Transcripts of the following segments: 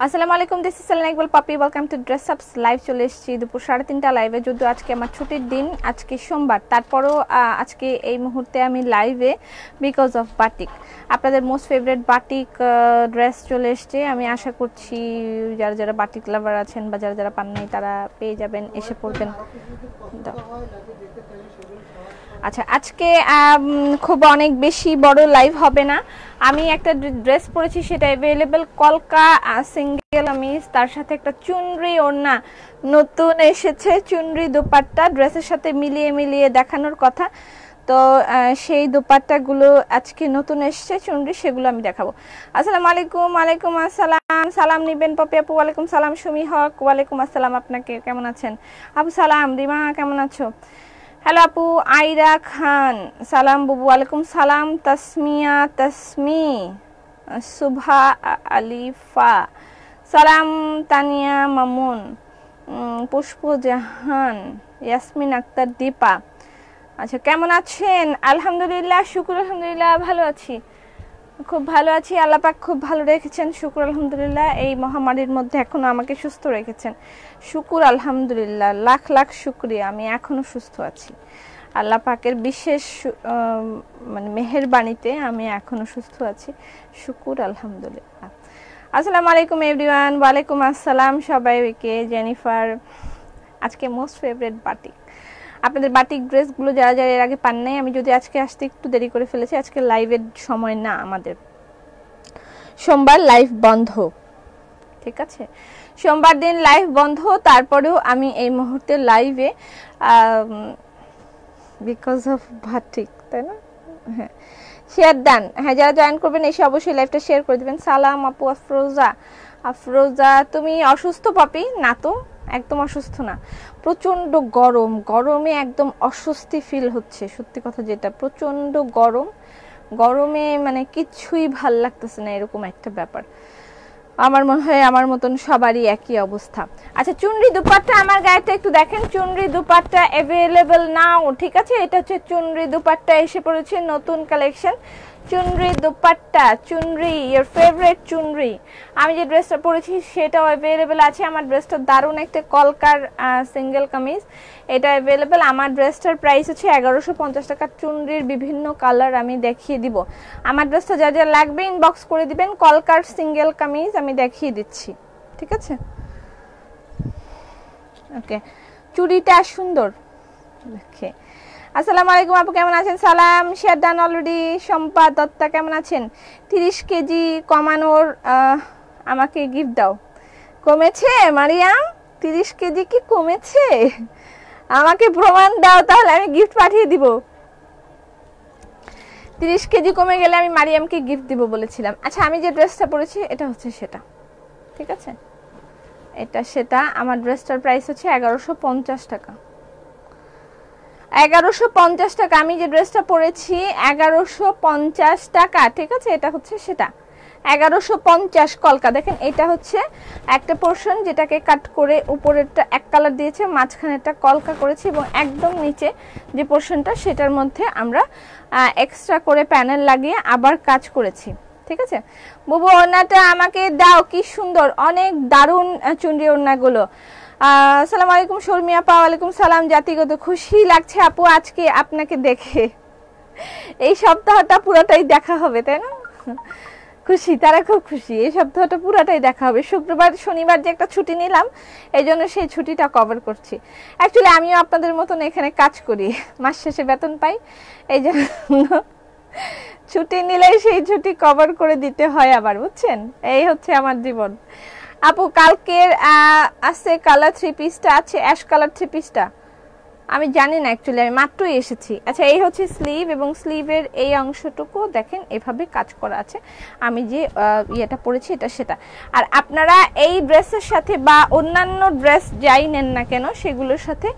আসসালামু আলাইকুম, this is Selina Iqbal পাপি। ওয়েলকাম টু ড্রেস আপস লাইভ। চলে এসেছি দুপুর 3:30 লাইভে। যদিও আজকে আমার ছুটির দিন, আজকে সোমবার, তারপরও আজকে এই মুহূর্তে আমি লাইভে বিকজ অফ বাটিক। আপনাদের মোস্ট ফেভারিট বাটিক ড্রেস চলে এসছে। আমি আশা করছি যারা যারা বাটিক লাভার আছেন বা যারা যারা পান নাই তারা পেয়ে যাবেন, এসে পড়বেন। আচ্ছা, আজকে খুব অনেক বেশি বড় লাইভ হবে না। আমি একটা ড্রেস পরেছি, সেটা অ্যাভেলেবল কলকা সিঙ্গেল কামিজ, তার সাথে একটা চুনরি ওড়না নতুন এসেছে, চুনরি দোপাট্টা ড্রেসের সাথে মিলিয়ে মিলিয়ে দেখানোর কথা। তো সেই দোপাট্টাগুলো আজকে নতুন এসেছে চুনরি, সেগুলো আমি দেখাবো। আসসালামু আলাইকুম। ওয়ালাইকুম আসসালাম। সালাম নিবেন পপি আপু। ওয়ালাইকুম সালাম সুমি হক। ওয়ালাইকুম আসসালাম, আপনাকে কেমন আছেন আপু? সালাম রিমা, কেমন আছো? হ্যালো আপু আইরা খান, সালাম বুবু। ওয়ালাইকুম সালাম তাসমিয়া, তাসমি, সুভা আলিফা, সালাম তানিয়া মামুন, পুষ্প জাহান, ইয়াসমিন আক্তার, দীপা। আচ্ছা, কেমন আছেন? আলহামদুলিল্লাহ, শুকুর আলহামদুলিল্লাহ, ভালো আছি, খুব ভালো আছি। আল্লাহ পাক খুব ভালো রেখেছেন, শুকুর আলহামদুলিল্লাহ। এই মহামারীর মধ্যে এখনো আমাকে সুস্থ রেখেছেন, শুকুর আলহামদুলিল্লাহ, লাখ লাখ শুকরিয়া। আমি এখনো সুস্থ আছি, আল্লাহ পাকের বিশেষ মানে মেহেরবানিতে আমি এখনো সুস্থ আছি, শুকুর আলহামদুলিল্লাহ। আসসালামু আলাইকুম এভরিওয়ান। ওয়ালাইকুম আসসালাম সবাইকে। জেনিফার, আজকে মোস্ট ফেভারিট বাটিক। আপনাদের বাটিক ড্রেসগুলো যারা যারা এর আগে পান নাই, আমি যদি আজকে আসতে একটু দেরি করে ফেলেছি, আজকে লাইভের সময় না, আমাদের সোমবার লাইভ বন্ধ, ঠিক আছে? সোমবার দিন লাইভ বন্ধ, তারপরেও আমি এই মুহূর্তে লাইভে বিকজ অফ বাটিক, তাই না? হ্যাঁ, শেয়ার ডান। হ্যাঁ, যারা জয়েন করবেন এসে অবশ্যই লাইভটা শেয়ার করে দিবেন। সালাম আপু। আফরোজা, আফরোজা তুমি অসুস্থ পাপি? না তো, একদম অসুস্থ না। প্রচন্ড গরম, গরমে একদম অস্বস্তি ফিল হচ্ছে, সত্যি কথা যেটা, প্রচন্ড গরম, গরমে মানে কিছুই ভাল লাগতেছে না, এরকম একটা ব্যাপার। আমার মনে হয় আমার মতন সবারই একই অবস্থা। আচ্ছা, চুনরি দুপাট্টা আমার গায়েটা একটু দেখেন। চুনরি দুপাট্টা অ্যাভেলেবল নাও, ঠিক আছে? এটা হচ্ছে চুনরি দুপাট্টা, এসে পড়েছে নতুন কালেকশন, চুনরি দুপাট্টা, চুনরি, ইয়োর ফেভারিট চুনরি। আমি যে ড্রেসটা পরেছি সেটাও অ্যাভেলেবেল আছে। আমার ড্রেসটা দারুণ একটা কলকার সিঙ্গেল কামিজ, এটা অ্যাভেলেবেল। আমার ড্রেসটার প্রাইস হচ্ছে 1150 টাকা। চুনরির বিভিন্ন কালার আমি দেখিয়ে দিব। আমার ড্রেসটা যা যা লাগবে ইনবক্স করে দিবেন। কলকার সিঙ্গেল কামিজ আমি দেখিয়ে দিচ্ছি, ঠিক আছে? ওকে, চুড়িটা সুন্দর দেখে। আসসালামু আলাইকুম আপু, কেমন আছেন? সালাম, share done already. Shampa Dutta, কেমন আছেন? 30 কেজি কমানোর আমাকে গিফট দাও। কমেছে মারিয়াম? 30 কেজি কি কমেছে? আমাকে প্রমাণ দাও, তাহলে আমি গিফট পাঠিয়ে দিব। 30 কেজি কমে গেলে আমি মারিয়ামকে গিফট দিব বলেছিলাম। আচ্ছা, আমি যে ড্রেসটা পরেছি এটা হচ্ছে সেটা, ঠিক আছে? এটা সেটা। আমার ড্রেসটার প্রাইস হচ্ছে 1150 টাকা। 1150 টাকা। আমি যে ড্রেসটা পরেছি 1150 টাকা, ঠিক আছে? এটা হচ্ছে সেটা 1150 কলকা। দেখেন, এটা হচ্ছে একটা পোর্শন যেটাকে কাট করে উপরেরটা এক কালার দিয়েছে, মাঝখানেরটা কলকা করেছি, এবং একদম নিচে যে পোর্শনটা সেটার মধ্যে আমরা এক্সট্রা করে প্যানেল লাগিয়ে আবার কাজ করেছি, ঠিক আছে? বুবু ওড়নাটা আমাকে দাও, কি সুন্দর, অনেক দারুণ চুনরি ওড়নাগুলো। আসসালামু আলাইকুম শর্মিয়া পা। ওয়ালাইকুম সালাম। জাতিগত খুশি লাগছে আপু আজকে আপনাকে দেখে, এই সপ্তাহটা পুরোটাই দেখা হবে, তাই না? খুশি, তারা খুব খুশি, এই সপ্তাহটা পুরোটাই দেখা হবে। শুক্রবার শনিবার যে একটা ছুটি নিলাম, এই জন্য সেই ছুটিটা কভার করছি। অ্যাকচুয়ালি আমিও আপনাদের মতন এখানে কাজ করি, মাস শেষে বেতন পাই, এই জন্য ছুটি নিলেই সেই ছুটি কভার করে দিতে হয় আবার, বুঝছেন? এই হচ্ছে আমার জীবন। আপু কালকের আছে কালার 3 পিসটা আছে, অ্যাশ কালার 3 পিসটা আমি জানি না, অ্যাকচুয়ালি আমি মাত্রই এসেছি। আচ্ছা, এই হচ্ছে স্লিভ, এবং স্লিভের এই অংশটুকু দেখেন এভাবে কাজ করা আছে। আমি যে ইয়েটা পরেছি এটা সেটা। আর আপনারা এই ড্রেসের সাথে বা অন্যান্য ড্রেস যাই নেন না কেন সেগুলোর সাথে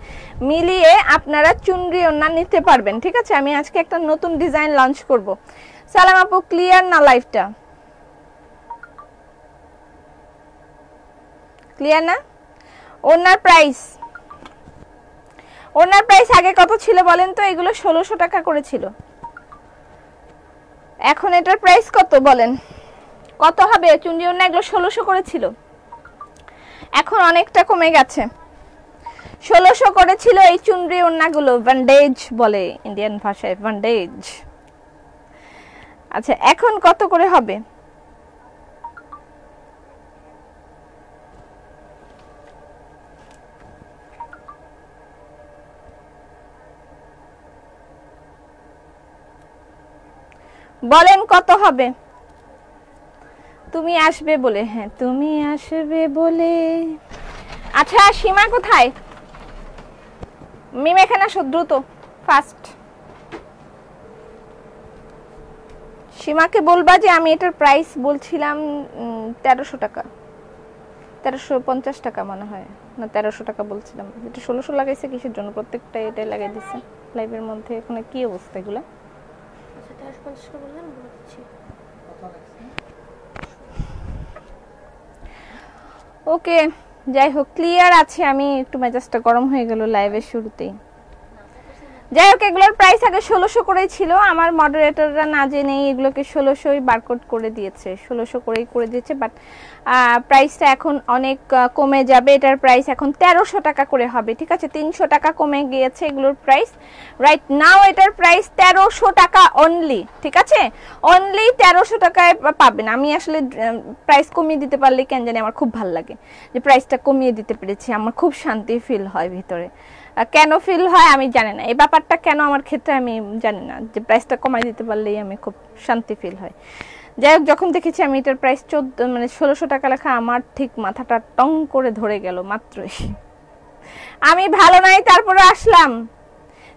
মিলিয়ে আপনারা চুনরি ওড়না নিতে পারবেন, ঠিক আছে? আমি আজকে একটা নতুন ডিজাইন লঞ্চ করব। সালাম আপু, ক্লিয়ার না লাইভটা? ক্লিয়ার না? ওনার প্রাইস, ওনার প্রাইস আগে কত ছিল বলেন তো? এগুলো 1600 টাকা করেছিল, এখন এটার প্রাইস কত বলেন? কত হবে? চুনরি ওড়না এগুলো 1600 করেছিল। এখন অনেকটা কমে গেছে। 1600 করেছিল এই চুনরি ওড়নাগুলো, ব্যান্ডেজ বলে ইন্ডিয়ান ভাষায়, ব্যান্ডেজ। আচ্ছা এখন কত করে হবে? বলেন কত হবে? তুমি আসবে বলে, হ্যাঁ তুমি আসবে বলে। আচ্ছা সীমা কোথায়? মিম এখানে আসো দ্রুত, ফাস্ট। সীমাকে বলবা যে আমি এটার প্রাইস বলছিলাম 1300 টাকা, 1350 টাকা মনে হয়, না 1300 টাকা বলছিলাম। এটা 1600 লাগাইছে কিসের জন্য? প্রত্যেকটা এটাই লাগাই দিছে লাইভের মধ্যে। এখন কি অবস্থা এগুলা? আচ্ছা 1350 টাকা বললেন, বলছি ওকে যাই হোক ক্লিয়ার আছে। আমি একটু মেজাজটা গরম হয়ে গেল লাইভের শুরুতেই। যাই হোক এগুলোর প্রাইস আগে 1600 করেই ছিল, আমার মডারেটররা না জেনেই এগুলোকে 1600ই বারকোড করে দিয়েছে, 1600 করেই করে দিয়েছে। বাট প্রাইসটা এখন অনেক কমে যাবে, এটার প্রাইস এখন 1300 টাকা করে হবে, ঠিক আছে? 300 টাকা কমে গিয়েছে এগুলোর প্রাইস। রাইট নাও এটার প্রাইস 1300 টাকা অনলি, ঠিক আছে? অনলি 1300 টাকায় পাবেন। আমি আসলে প্রাইস কমিয়ে দিতে পারলে কেন জানি আমার খুব ভালো লাগে, যে প্রাইসটা কমিয়ে দিতে পেরেছি, আমার খুব শান্তি ফিল হয় ভিতরে। কেন ফিল হয় আমি জানি না, এই ব্যাপারটা কেন আমার ক্ষেত্রে আমি জানি না, যে প্রাইসটা কমাই দিতে পারলেই আমি খুব শান্তি ফিল হয়। যাই হোক যখন দেখেছি আমি এটার প্রাইস 1600 টাকা লেখা, আমার ঠিক মাথাটা টং করে ধরে গেল মাত্রই। আমি ভালো নাই তারপরে আসলাম।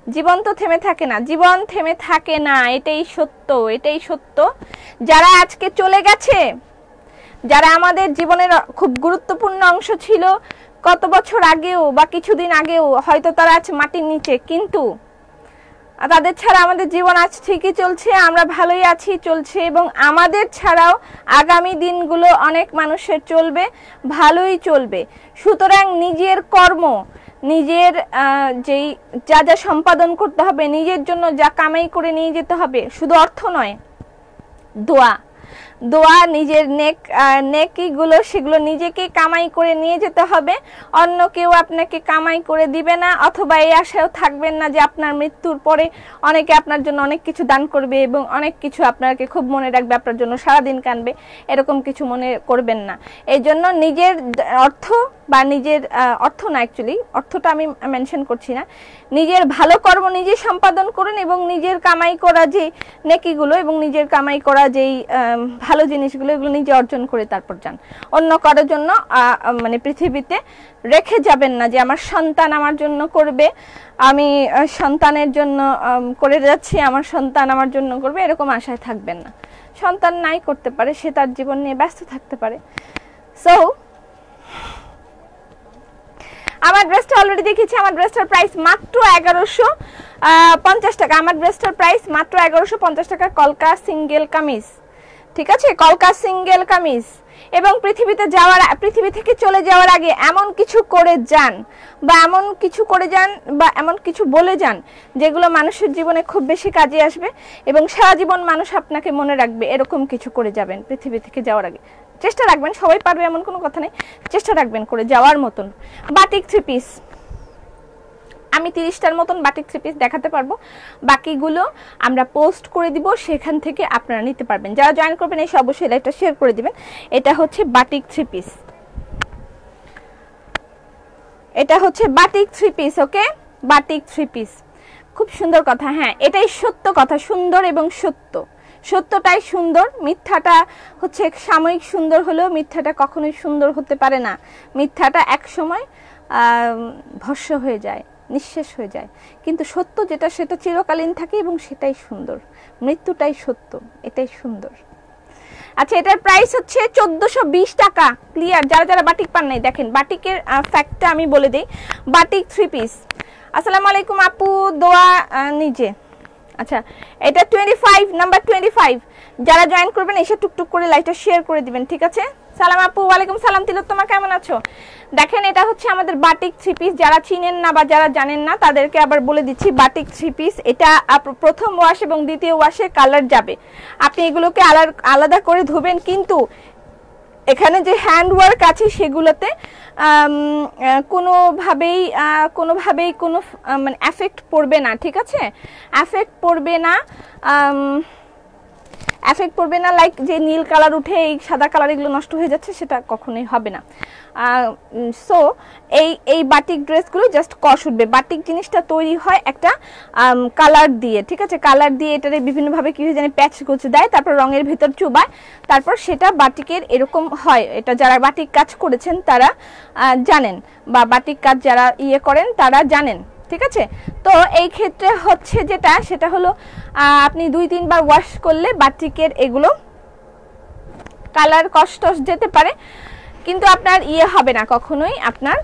জীবন তো থেমে থাকে না, জীবন থেমে থাকে না, এটাই সত্য, এটাই সত্য। যারা আজকে চলে গেছে, যারা আমাদের জীবনের খুব গুরুত্বপূর্ণ অংশ ছিল কত বছর আগেও বা কিছুদিন আগেও, হয়তো তারা আছে মাটির নিচে, কিন্তু তাদের ছাড়া আমাদের জীবন আজ ঠিকই চলছে, আমরা ভালোই আছি, চলছে। এবং আমাদের ছাড়াও আগামী দিনগুলো অনেক মানুষের চলবে, ভালোই চলবে। সুতরাং নিজের কর্ম, নিজের যেই যা যা সম্পাদন করতে হবে, নিজের জন্য যা কামাই করে নিয়ে যেতে হবে, শুধু অর্থ নয়, দোয়া, দোয়া, নিজের নেকিগুলো সেগুলো নিজেকে কামাই করে নিয়ে যেতে হবে। অন্য কেউ আপনাকে কামাই করে দিবে না, অথবা এই আশাও থাকবেন না যে আপনার মৃত্যুর পরে অনেকে আপনার জন্য অনেক কিছু দান করবে এবং অনেক কিছু আপনাকে খুব মনে রাখবে, আপনার জন্য সারাদিন কাঁদবে, এরকম কিছু মনে করবেন না। এই জন্য নিজের অর্থ বা নিজের অর্থ না, অ্যাকচুয়ালি অর্থটা আমি মেনশন করছি না, নিজের ভালো কর্ম নিজে সম্পাদন করুন এবং নিজের কামাই করা যে নেকিগুলো এবং নিজের কামাই করা যেই ভালো জিনিসগুলো, এগুলো নিজে অর্জন করে তারপর যান। অন্য কারোর জন্য মানে পৃথিবীতে রেখে যাবেন না যে আমার সন্তান আমার জন্য করবে, আমি সন্তানের জন্য করে যাচ্ছি, আমার সন্তান আমার জন্য করবে, এরকম আশায় থাকবেন না। সন্তান নাই করতে পারে, সে তার জীবন নিয়ে ব্যস্ত থাকতে পারে। সো আমার ড্রেসটা অলরেডি দেখেছি, আমার ড্রেসটার প্রাইস মাত্র 1150 টাকা। আমার ড্রেসটার প্রাইস মাত্র 1150 টাকা। কলকা সিঙ্গেল কামিজ, ঠিক আছে? কলকা সিঙ্গেল কামিজ। এবং পৃথিবী থেকে চলে যাওয়ার আগে এমন কিছু করে যান বা এমন কিছু করে যান বা এমন কিছু বলে যান যেগুলো মানুষের জীবনে খুব বেশি কাজে আসবে এবং সারা জীবন মানুষ আপনাকে মনে রাখবে, এরকম কিছু করে যাবেন পৃথিবী থেকে যাওয়ার আগে। চেষ্টা রাখবেন, সবাই পারবে এমন কোনো কথা নেই, চেষ্টা রাখবেন করে যাওয়ার মতন। বাটিক 3 পিস, আমি 30টার মতন বাটিক 3 পিস দেখাতে পারবো, বাকিগুলো আমরা পোস্ট করে দিব, সেখান থেকে আপনারা নিতে পারবেন। যারা জয়েন করবেন এসে অবশ্যই লাইভটা শেয়ার করে দিবেন। এটা হচ্ছে বাটিক 3 পিস, এটা হচ্ছে বাটিক 3 পিস। ওকে, বাটিক 3 পিস, খুব সুন্দর কথা। হ্যাঁ এটাই সত্য কথা, সুন্দর এবং সত্য, সত্যটাই সুন্দর। মিথ্যাটা হচ্ছে সাময়িক সুন্দর হলেও মিথ্যাটা কখনোই সুন্দর হতে পারে না। মিথ্যাটা এক সময় ভস্ম হয়ে যায়, নিঃশেষ হয়ে যায়, কিন্তু সত্য যেটা সেটা চিরকালীন থাকে এবং সেটাই সুন্দর। মৃত্যুটাই সত্য, এটাই সুন্দর। আচ্ছা এটার প্রাইস হচ্ছে 1420 টাকা। ক্লিয়ার? যারা যারা বাটিক পান নাই দেখেন, বাটিকের ফ্যাক্টটা আমি বলে দিই। Batik 3 piece. আসসালামু আলাইকুম আপু, দোয়া নিজে। আচ্ছা এটা 25 নাম্বার 25। যারা জয়েন করবেন এসে টুকটুক করে লাইভটা শেয়ার করে দিবেন, ঠিক আছে? সালাম আপু, ওয়ালাইকুম সালাম। তিলোত্তমা কেমন আছো? দেখেন এটা হচ্ছে আমাদের বাটিক 3 পিস। যারা চিনেন না বা যারা জানেন না তাদেরকে আবার বলে দিচ্ছি, বাটিক 3 পিস এটা প্রথম ওয়াশ এবং দ্বিতীয় ওয়াশে কালার যাবে। আপনি এগুলোকে আলাদা করে ধুবেন, কিন্তু এখানে যে হ্যান্ড ওয়ার্ক আছে সেগুলোতে কোনোভাবেই কোনো মানে এফেক্ট পড়বে না, ঠিক আছে? এফেক্ট পড়বে না লাইক যে নীল কালার উঠে এই সাদা কালার এগুলো নষ্ট হয়ে যাচ্ছে, সেটা কখনোই হবে না। সো এই বাটিক ড্রেসগুলো জাস্ট কষ উঠবে। বাটিক জিনিসটা তৈরি হয় একটা কালার দিয়ে, ঠিক আছে? কালার দিয়ে এটারে বিভিন্নভাবে কি হয়ে জানে প্যাচ গুছে দেয়, তারপর রঙের ভেতর চুবায়, তারপর সেটা বাটিকের এরকম হয়। এটা যারা বাটিক কাজ করেছেন তারা জানেন, বা বাটিক কাজ যারা করেন তারা জানেন, ঠিক আছে? তো এই ক্ষেত্রে হচ্ছে যেটা, সেটা হলো আপনি 2-3 বার ওয়াশ করলে বাটিকের এগুলো কালার কষ্ট যেতে পারে, কিন্তু আপনার হবে না কখনোই, আপনার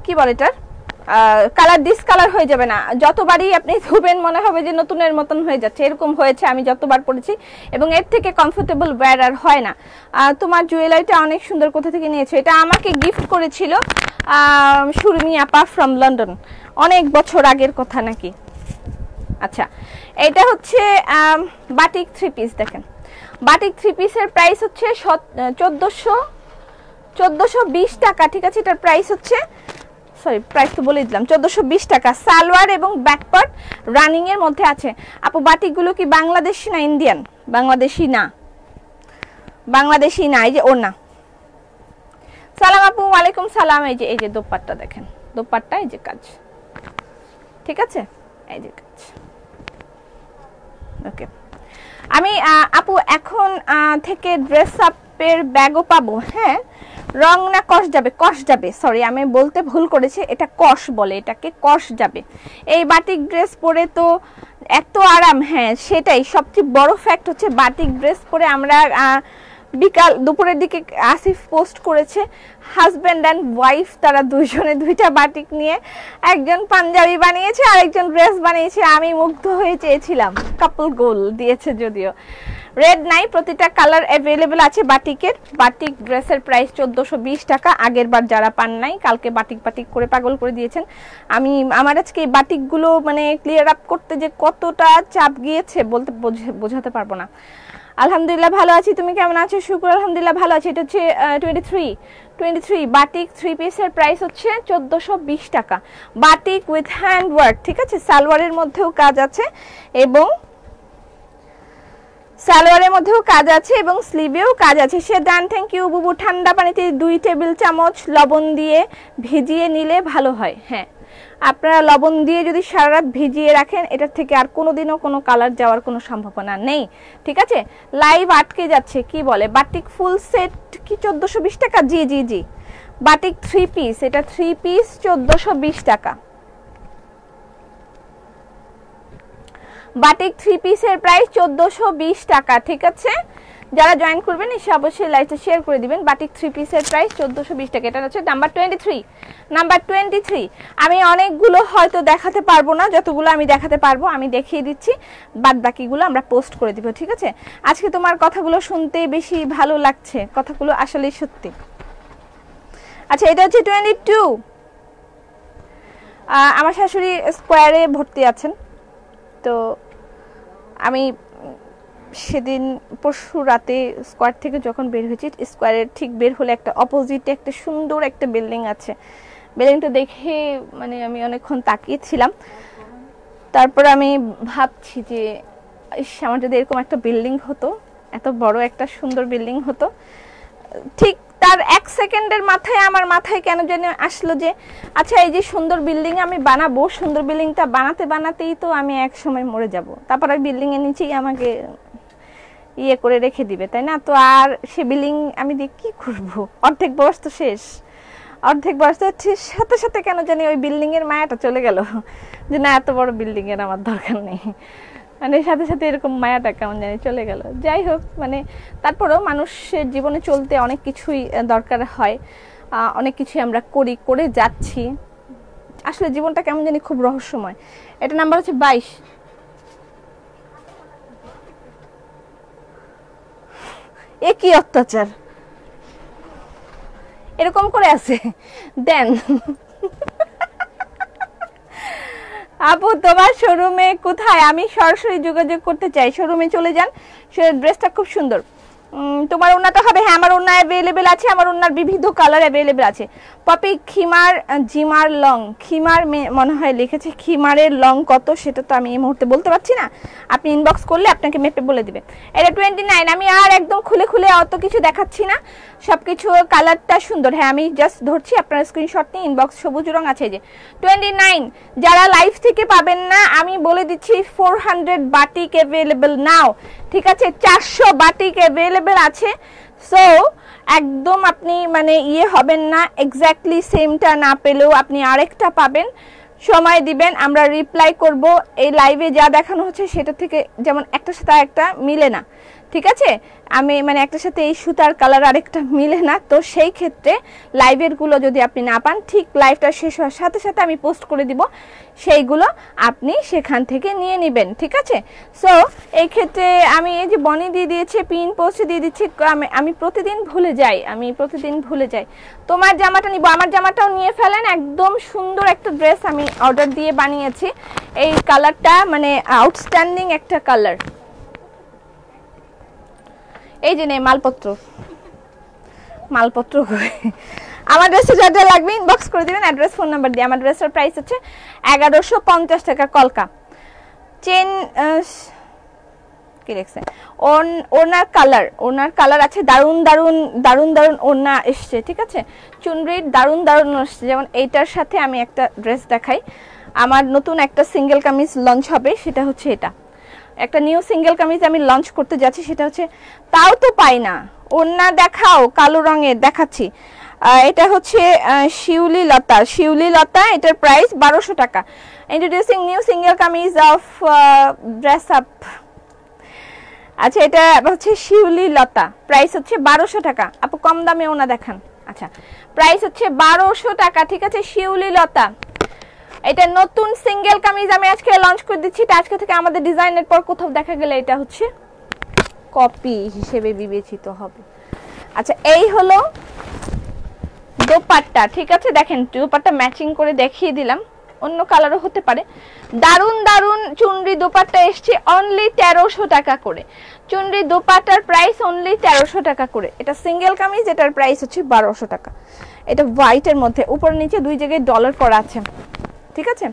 কি বলে এটার কালার ডিসকালার হয়ে যাবে না। যতবারই আপনি ধুবেন মনে হবে যে নতুনের মতন হয়ে যাচ্ছে, এরকম হয়েছে আমি যতবার পরেছি, এবং এর থেকে কমফোর্টেবল ওয়্যার আর হয় না। তোমার জুয়েলারিটা অনেক সুন্দর, কোথা থেকে নিয়েছো? এটা আমাকে গিফট করেছিল সুরমি আপা ফ্রম লন্ডন, অনেক বছর আগের কথা নাকি। আচ্ছা, এটা হচ্ছে বাটিক 3 পিস। দেখেন বাটিক 3 পিসের প্রাইস হচ্ছে 1420 টাকা, ঠিক আছে? এটার প্রাইস হচ্ছে, সরি প্রাইস তো বলে দিলাম, 1420 টাকা। সালোয়ার এবং ব্যাকপার্ট রানিং এর মধ্যে আছে। আপু বাটিকগুলো কি বাংলাদেশি না ইন্ডিয়ান? বাংলাদেশি না, এই যে ওড়না। সালাম আপু, ওয়ালাইকুম সালাম। এই যে দোপাট্টা দেখেন, দোপাট্টা এই যে কাজ, ঠিক আছে? এই যে কাজ। ওকে, আমি আপু এখন থেকে ড্রেস আপের ব্যাগও পাবো? হ্যাঁ, রং না কষ যাবে? কষ যাবে, সরি আমি বলতে ভুল করেছি, এটা কষ বলে, এটাকে কষ যাবে। এই বাটিক ড্রেস পরে তো এত আরাম, হ্যাঁ সেটাই সবচেয়ে বড় ফ্যাক্ট হচ্ছে বাটিক ড্রেস পরে আমরা দুপুরের দিকে আসিফ পোস্ট করেছে হাজব্যান্ড অ্যান্ড ওয়াইফ, তারা দুইজনে দুইটা বাটিক নিয়ে একজন পাঞ্জাবি বানিয়েছে আর একজন ড্রেস বানিয়েছে। আমি মুগ্ধ হয়ে চেয়েছিলাম, কাপল গোল দিয়েছে, যদিও রেড নাই, প্রতিটা কালার অ্যাভেলেবেল আছে বাটিকের। বাটিক ড্রেসের প্রাইস 1420 টাকা। আগের বার যারা পান নাই, কালকে বাটিক করে পাগল করে দিয়েছেন। আমার আজকে এই বাটিকগুলো মানে ক্লিয়ার আপ করতে যে কতটা চাপ গিয়েছে বলতে বোঝাতে পারবো না। আলহামদুলিল্লাহ ভালো আছি, তুমি কেমন আছো? শুক্র আলহামদুলিল্লাহ ভালো আছি। এটা হচ্ছে 23 বাটিক 3 পিসের প্রাইস হচ্ছে 1420 টাকা। বাটিক উইথ হ্যান্ড ওয়ার্ক, ঠিক আছে? সালোয়ারের মধ্যেও কাজ আছে এবং স্লিভেও কাজ আছে। সে ডান, থ্যাংক ইউ বুবু। ঠান্ডা পানিতে 2 টেবিল চামচ লবণ দিয়ে ভিজিয়ে নিলে ভালো হয়। হ্যাঁ, আপনারা লবণ দিয়ে যদি সারা রাত ভিজিয়ে রাখেন, এটার থেকে আর কোনোদিনও কোনো কালার যাওয়ার কোনো সম্ভাবনা নেই, ঠিক আছে? লাইভ আটকে যাচ্ছে, কি বলে বাটিক ফুল সেট কি 1420 টাকা? জি, বাটিক 3 পিস, এটা 3 পিস 1420 টাকা। বাটিক 3 পিসের প্রাইস 1420 টাকা, ঠিক আছে? যারা জয়েন করবেন এসে অবশ্যই লাইভটা শেয়ার করে দিবেন। বাটিক 3 পিসের প্রাইস 1420 টাকা। এটা হচ্ছে নাম্বার 23। আমি অনেকগুলো হয়তো দেখাতে পারবো না, যতগুলো আমি দেখাতে পারবো আমি দেখিয়ে দিচ্ছি, বাদ বাকিগুলো আমরা পোস্ট করে দিব, ঠিক আছে? আজকে তোমার কথাগুলো শুনতে বেশি ভালো লাগছে, কথাগুলো আসলেই সত্যি। আচ্ছা, এটা হচ্ছে 22। আমার শাশুড়ি স্কোয়ারে ভর্তি আছেন, তো আমি সেদিন পরশু রাতে স্কোয়ার থেকে যখন বের হয়েছি, স্কোয়ারের ঠিক বের হলে একটা অপোজিটে একটা সুন্দর একটা বিল্ডিং আছে। বিল্ডিংটা দেখে মানে আমি অনেকক্ষণ তাকিয়েছিলাম। তারপর আমি ভাবছি যে আমার যদি এরকম একটা বিল্ডিং হতো, এত বড় একটা সুন্দর বিল্ডিং হতো। ঠিক তার 1 সেকেন্ডের মাথায় আমার মাথায় কেন জানি আসলো যে আচ্ছা, এই যে সুন্দর বিল্ডিং আমি বানাবো, সুন্দর বিল্ডিংটা বানাতেই তো আমি এক সময় মরে যাব, তারপর ওই বিল্ডিং এর নিচেই আমাকে করে রেখে দিবে, তাই না? তো আর সে বিল্ডিং আমি দিয়ে কি করবো? অর্ধেক বয়স তো শেষ, অর্ধেক বয়স তো সাথে সাথে কেন জানি ওই বিল্ডিং এর মায়াটা চলে গেল যে না, এত বড় বিল্ডিং এর আমার দরকার নেই, মানে সাথে সাথে এরকম মায়াটা কেমন জানি চলে গেল। যাই হোক, মানে তারপরেও মানুষের জীবনে চলতে অনেক কিছুই দরকার হয়, অনেক কিছুই আমরা করে যাচ্ছি। আসলে জীবনটা কেমন জানি খুব রহস্যময়। এটা নাম্বার হচ্ছে 22। এ কি অত্যাচার, এরকম করে আছে দেন। আপু তোমার শোরুমে কোথায়? আমি সরাসরি যোগাযোগ করতে চাই, শোরুমে চলে যান, ড্রেসটা খুব সুন্দর। তোমার ওড়নাটা হবে, হ্যাঁ আমার ওড়না অ্যাভেলেবেল আছে, আমার ওড়নার বিবিধ কালার অ্যাভেলেবেল আছে। পপি খিমার জিমার লং, খিমার মনে হয় লিখেছে, খিমারের লং কত সেটা তো আমি এই মুহূর্তে বলতে পারছি না, আপনি ইনবক্স করলে আপনাকে মেপে বলে দিবে। এটা 29। আমি আর একদম খুলে খুলে অত কিছু দেখাচ্ছি না, সবকিছু কালারটা সুন্দর। হ্যাঁ আমি জাস্ট ধরছি, আপনার স্ক্রিনশট নিয়ে ইনবক্স সবুজ রং আছে যে 29। যারা লাইভ থেকে পাবেন না আমি বলে দিচ্ছি 400 বাটিক অ্যাভেলেবেল নাও, ঠিক আছে, 400 বাটিক অ্যাভেলেবেল আছে। সো একদম আপনি মানে ইয়ে হবেন না, এক্স্যাক্টলি সেমটা না পেলেও আপনি আরেকটা পাবেন, সময় দিবেন, আমরা রিপ্লাই করব। এই লাইভে যা দেখানো হচ্ছে সেটা থেকে যেমন একটা সাথে একটা মিলে না, ঠিক আছে, আমি মানে একটার সাথে এই সুতার কালার আরেকটা মিলে না, তো সেই ক্ষেত্রে লাইভের গুলো যদি আপনি না পান, ঠিক লাইভটা শেষ হওয়ার সাথে সাথে আমি পোস্ট করে দিব, সেইগুলো আপনি সেখান থেকে নিয়ে নেবেন, ঠিক আছে। সো এই ক্ষেত্রে আমি এই যে বনি দিয়ে দিয়েছে, পিন পোস্ট দিয়ে দিচ্ছি, আমি প্রতিদিন ভুলে যাই, তোমার জামাটা নিব, আমার জামাটাও নিয়ে ফেলেন, একদম সুন্দর একটা ড্রেস আমি অর্ডার দিয়ে বানিয়েছি, এই কালারটা মানে আউটস্ট্যান্ডিং একটা কালার। এই যে নেই মালপত্র আমার ড্রেসটা যা লাগবে ইনবক্স করে দিবেন, অ্যাড্রেস ফোন নাম্বার দিয়ে। আমার ড্রেসের প্রাইস হচ্ছে 1150 টাকা কলকা। চেন কি লিখছে, ওনার কালার আছে, দারুন ওনা এসছে, ঠিক আছে, চুনরির দারুন এসছে। যেমন এইটার সাথে আমি একটা ড্রেস দেখাই, আমার নতুন একটা সিঙ্গেল কামিজ লঞ্চ হবে, সেটা হচ্ছে এটা, একটা নিউ সিঙ্গেল কামিজ আমি লঞ্চ করতে যাচ্ছি, সেটা হচ্ছে, তাও তো পাই না, ওড়না দেখাও, কালো রঙের দেখাচ্ছি। এটা হচ্ছে শিউলি লতা, এটার প্রাইস 1200 টাকা। Introducing new single kameez of dress up. আচ্ছা এটা হচ্ছে শিউলি লতা, প্রাইস হচ্ছে 1200 টাকা। আপু কম দামে ওনা দেখান। আচ্ছা প্রাইস হচ্ছে 1200 টাকা, ঠিক আছে, শিউলি লতা। এটা নতুন সিঙ্গেল কামিজ আমি আজকে লঞ্চ করে দিচ্ছি, এটা আজকে থেকে আমাদের ডিজাইনের পর কোথাও দেখা গেলে এটা হচ্ছে কপি হিসেবে বিবেচিত হবে। আচ্ছা এই হলো দোপাট্টা, ঠিক আছে, দেখেন দোপাট্টা ম্যাচিং করে দেখিয়ে দিলাম, অন্য কালারও হতে পারে। দারুন চুনরি দোপাট্টা এসছে অনলি 1300 টাকা করে, চুনরি দোপাট্টার প্রাইস অনলি 1300 টাকা করে। এটা সিঙ্গেল কামিজ, এটার প্রাইস হচ্ছে 1200 টাকা। এটা হোয়াইটের মধ্যে উপর নিচে দুই জায়গায় ডলার করা আছে, ঠিক আছে।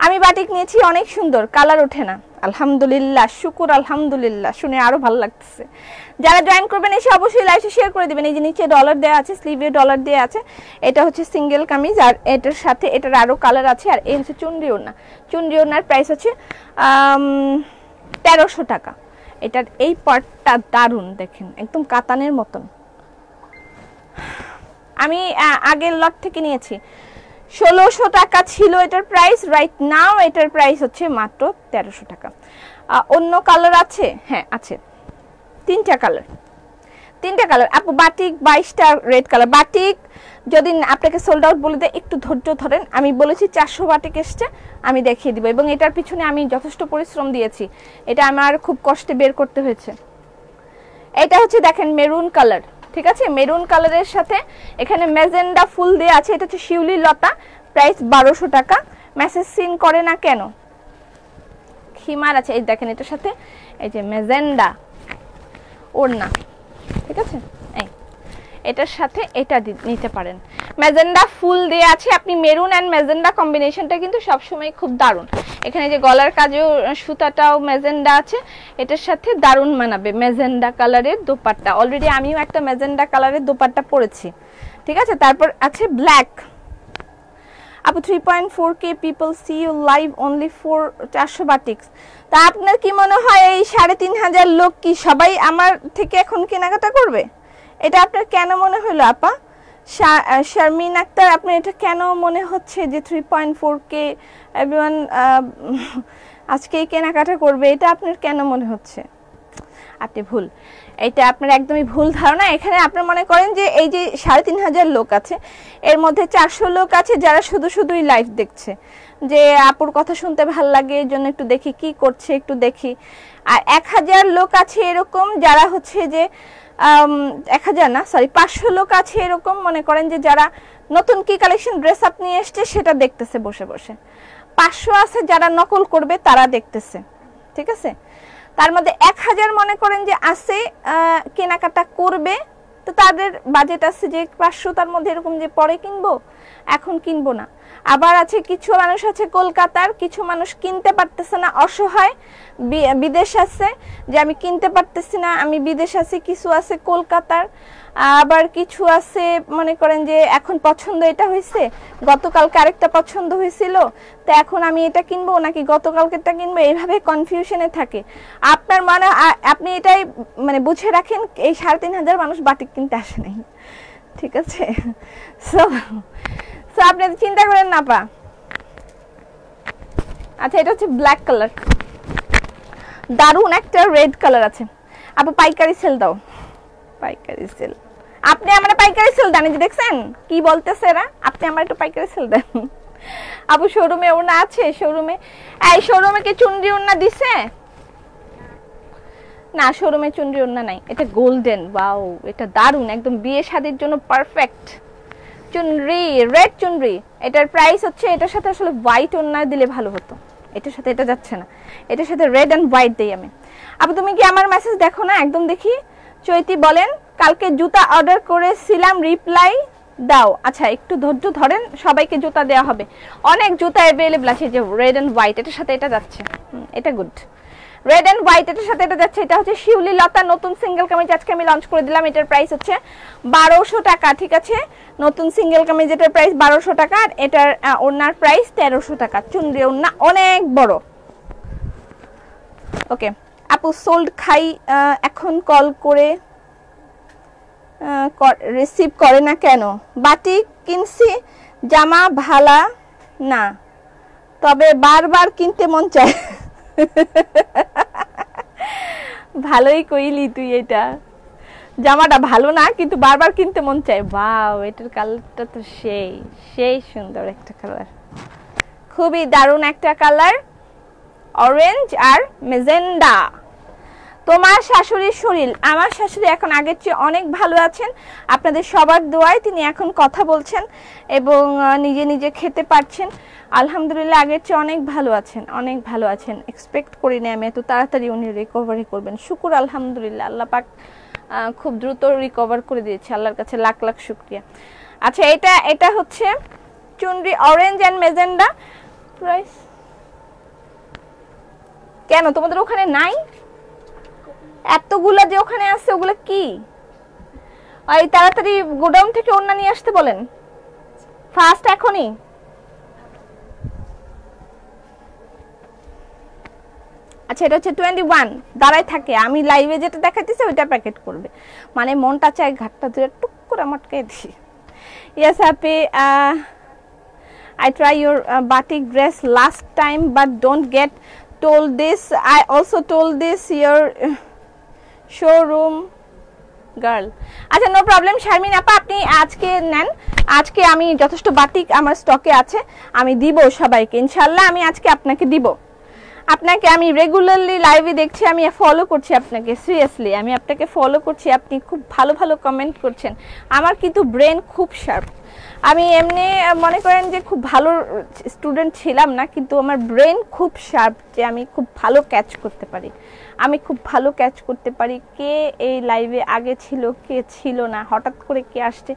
আমি বাটিক নিয়েছি, অনেক সুন্দর, কালার ওঠে না, আলহামদুলিল্লাহ, শুকুর আলহামদুলিল্লাহ, শুনে আরো ভালো লাগতেছে। যারা জয়েন করবেন এসে অবশ্যই লাইভে শেয়ার করে দিবেন। এই যে নিচে ডলার দেওয়া আছে, স্লিভে ডলার দেওয়া আছে, এটা হচ্ছে সিঙ্গেল কামিজ, আর এটার সাথে এটার আরো কালার আছে, আর এই হচ্ছে চুনরি ওড়নার প্রাইস হচ্ছে 1300 টাকা। এটার এই পার্টটা দারুন, দেখেন একদম কাতানের মতন। আমি আগের লট থেকে নিয়েছি, 1600 টাকা ছিল এটার প্রাইস, রাইট নাও এটার প্রাইস হচ্ছে মাত্র 1300 টাকা। অন্য কালার আছে, হ্যাঁ আছে, তিনটা কালার। আপু বাটিক 22টা রেড কালার, বাটিক যদি আপনাকে সোল্ড আউট বলে দেয় একটু ধৈর্য ধরেন, আমি বলেছি 400 বাটিক এসছে, আমি দেখিয়ে দিব, এবং এটার পিছনে আমি যথেষ্ট পরিশ্রম দিয়েছি, এটা আমার খুব কষ্টে বের করতে হয়েছে। এটা হচ্ছে দেখেন মেরুন কালার, ঠিক আছে, মেরুন কালারের সাথে এখানে ম্যাজেন্ডা ফুল দেয়া আছে, এটা হচ্ছে শিউলি লতা, প্রাইস 1200 টাকা। মেসেজ সিন করে না কেন, খিমার আছে, এই দেখেন এটার সাথে এই যে ম্যাজেন্ডা ওড়না, ঠিক আছে, এই এটার সাথে এটা নিতে পারেন, ম্যাজেন্ডা ফুল দেয়া আছে। আপনি মেরুন এন্ড ম্যাজেন্ডা কম্বিনেশনটা কিন্তু সবসময় খুব দারুণ। এখানে যে গলার কাজেও সুতাটাও ম্যাজেন্ডা আছে, এটার সাথে দারুণ মানাবে ম্যাজেন্ডা কালারের দোপাট্টা। অলরেডি আমিও একটা ম্যাজেন্ডা কালারের দোপাট্টা পরেছি, ঠিক আছে। তারপর আছে ব্ল্যাক। আপু 3.4k people see you live only for 400 batiks. তা আপনার কি মনে হয় এই 3500 লোক কি সবাই আমার থেকে এখন কেনাকাটা করবে? এটা আপনার কেন মনে হলো আপা? শারমিন আক্তার, আপনার এটা কেন মনে হচ্ছে যে 3.4k এভরিওয়ান আজকেই কেনাকাটা করবে, এটা আপনার কেন মনে হচ্ছে? আপনি ভুল, এটা আপনার একদমই ভুল ধারণা। এখানে আপনি মনে করেন যে এই যে 3500 লোক আছে, এর মধ্যে 400 লোক আছে যারা শুধুই লাইভ দেখছে, যে আপুর কথা শুনতে ভালো লাগে এর জন্য একটু দেখি কি করছে, একটু দেখি। আর 1000 লোক আছে এরকম যারা হচ্ছে যে 1000 না, সরি 500 লোক আছে এরকম মনে করেন যে যারা নতুন কি কালেকশন ড্রেস আপ নিয়ে এসছে সেটা দেখতেছে বসে বসে। 500 আছে যারা নকল করবে, তারা দেখতেছে, ঠিক আছে। তার মধ্যে 1000 মনে করেন যে আছে কেনাকাটা করবে, তো তাদের বাজেট আছে যে 500 তার মধ্যে এরকম যে পরে কিনবো, এখন কিনবো না। আবার আছে কিছু মানুষ আছে কলকাতার, কিছু মানুষ কিনতে পারতেছে না, অসহায়, বিদেশ আছে যে আমি কিনতে পারতেছি না, আমি বিদেশ আছি, কিছু আছে কলকাতার, আবার কিছু আছে মনে করেন যে এখন পছন্দ এটা হয়েছে, গতকালকে আরেকটা পছন্দ হয়েছিল, তো এখন আমি এটা কিনবো নাকি গতকালকেরটা কিনবো, এইভাবে কনফিউশনে থাকে। আপনার মানে আপনি এটাই মানে বুঝে রাখেন এই 3500 মানুষ বাটিক কিনতে আসে নাই, ঠিক আছে? সো আপনি চিন্তা করেন না পা। আচ্ছা, এটা হচ্ছে ব্ল্যাক কালার, দারুন একটা রেড কালার আছে। আপু পাইকারি সেল দাও, পাইকারি সেল। আপনি আমার পাইকারি সেল দেন, যে দেখছেন কি বলতেছে এরা, আপনি আমার একটু পাইকারি সেল দেন। আপু শোরুমে ওনা আছে? শোরুমে, এই শোরুমে কি চুনরি ওনা দিছে? না, শোরুমে চুনরি ওনা নাই। এটা গোল্ডেন, ওয়াও এটা দারুন, একদম বিয়ে শাদীর জন্য পারফেক্ট চুনরি, রেড চুনরি। এটার প্রাইস হচ্ছে, এটার সাথে আসলে হোয়াইট ওনা দিলে ভালো হতো, এটার সাথে এটা যাচ্ছে না, এটার সাথে রেড এন্ড হোয়াইট দেই আমি। আপু তুমি কি আমার মেসেজ দেখো না? একদম দেখি। চৈতি বলেন কালকে জুতা অর্ডার করেছিলাম, রিপ্লাই দাও। আচ্ছা একটু ধৈর্য ধরেন, সবাইকে জুতা দেওয়া হবে, অনেক জুতা অ্যাভেলেবল আছে, যে রেড এন্ড হোয়াইট, এটার সাথে এটা যাচ্ছে, এটা গুড। রেড এন্ড হোয়াইট এটার সাথে এটা যাচ্ছে। এটা হচ্ছে শিউলি লতা নতুন সিঙ্গেল কামিজ, আজকে আমি লঞ্চ করে দিলাম। এটার প্রাইস হচ্ছে 1200 টাকা, ঠিক আছে? নতুন সিঙ্গেল কামিজ এটার প্রাইস 1200 টাকা, আর এটার ওড়নার প্রাইস 1300 টাকা। চুনরি ওড়না অনেক বড়। ওকে আপু সোল্ড খাই, এখন কল করে রিসিভ করে না কেন? বাটিক কিনছি, জামা ভালা না, তবে বারবার কিনতে মন চায়। ভালোই কইলি তুই, এটা জামাটা ভালো না কিন্তু বারবার কিনতে মন চায়। ওয়াও, এটার কালারটা তো সেই সেই সুন্দর একটা কালার, খুবই দারুণ একটা কালার, অরেঞ্জ আর মেজেন্ডা। তোমার শাশুড়ির শরীর? আমার শাশুড়ি এখন আগের চেয়ে অনেক ভালো আছেন, আপনাদের সবার দোয়ায় তিনি এখন কথা বলছেন এবং নিজে নিজে খেতে পারছেন, আলহামদুলিল্লাহ আগের চেয়ে অনেক ভালো আছেন, অনেক ভালো আছেন। এক্সপেক্ট করিনি আমি এত তাড়াতাড়ি উনি রিকভারি করবেন, শুকুর আলহামদুলিল্লাহ, আল্লাহ পাক খুব দ্রুত রিকভার করে দিয়েছে, আল্লাহর কাছে লাখ লাখ শুকরিয়া। আচ্ছা এটা হচ্ছে চুনরি অরেঞ্জ এন্ড মেজেন্ডা। প্রাইস কেন তোমাদের ওখানে নাই? এতগুলা যে ওখানে আছে ওগুলো কি? ওই তাড়াতাড়ি গোডাউন থেকে ওন্না নিয়ে আসতে বলেন ফার্স্ট, এখনই। আচ্ছা এটা হচ্ছে 21, দাঁড়ায় থাকে, আমি লাইভে যেটা দেখাইতেছি ওইটা প্যাকেট করবে, মানে মনটা চায় ঘাটটা ধরে টুক করে মটকে দিই। Yes happy, I try your batik dress last time but don't get told this. I also told this your showroom girl. আচ্ছা নো প্রবলেম শারমিন আপা, আপনি আজকে নেন, আজকে আমি যথেষ্ট বাটিক আমার স্টকে আছে, আমি দিব সবাইকে ইনশাআল্লাহ, আমি আজকে আপনাকে দিব। আপনাকে আমি রেগুলারলি লাইভে দেখছি, আমি ফলো করছি আপনাকে, সিরিয়াসলি আমি আপনাকে ফলো করছি, আপনি খুব ভালো ভালো কমেন্ট করছেন। আমার কিন্তু ব্রেন খুব শার্প, আমি এমনি মনে করেন যে খুব ভালো স্টুডেন্ট ছিলাম না, কিন্তু আমার ব্রেন খুব শার্প, যে আমি খুব ভালো ক্যাচ করতে পারি, আমি খুব ভালো ক্যাচ করতে পারি কে এই লাইভে আগে ছিল, কে ছিল না, হঠাৎ করে কে আসছে,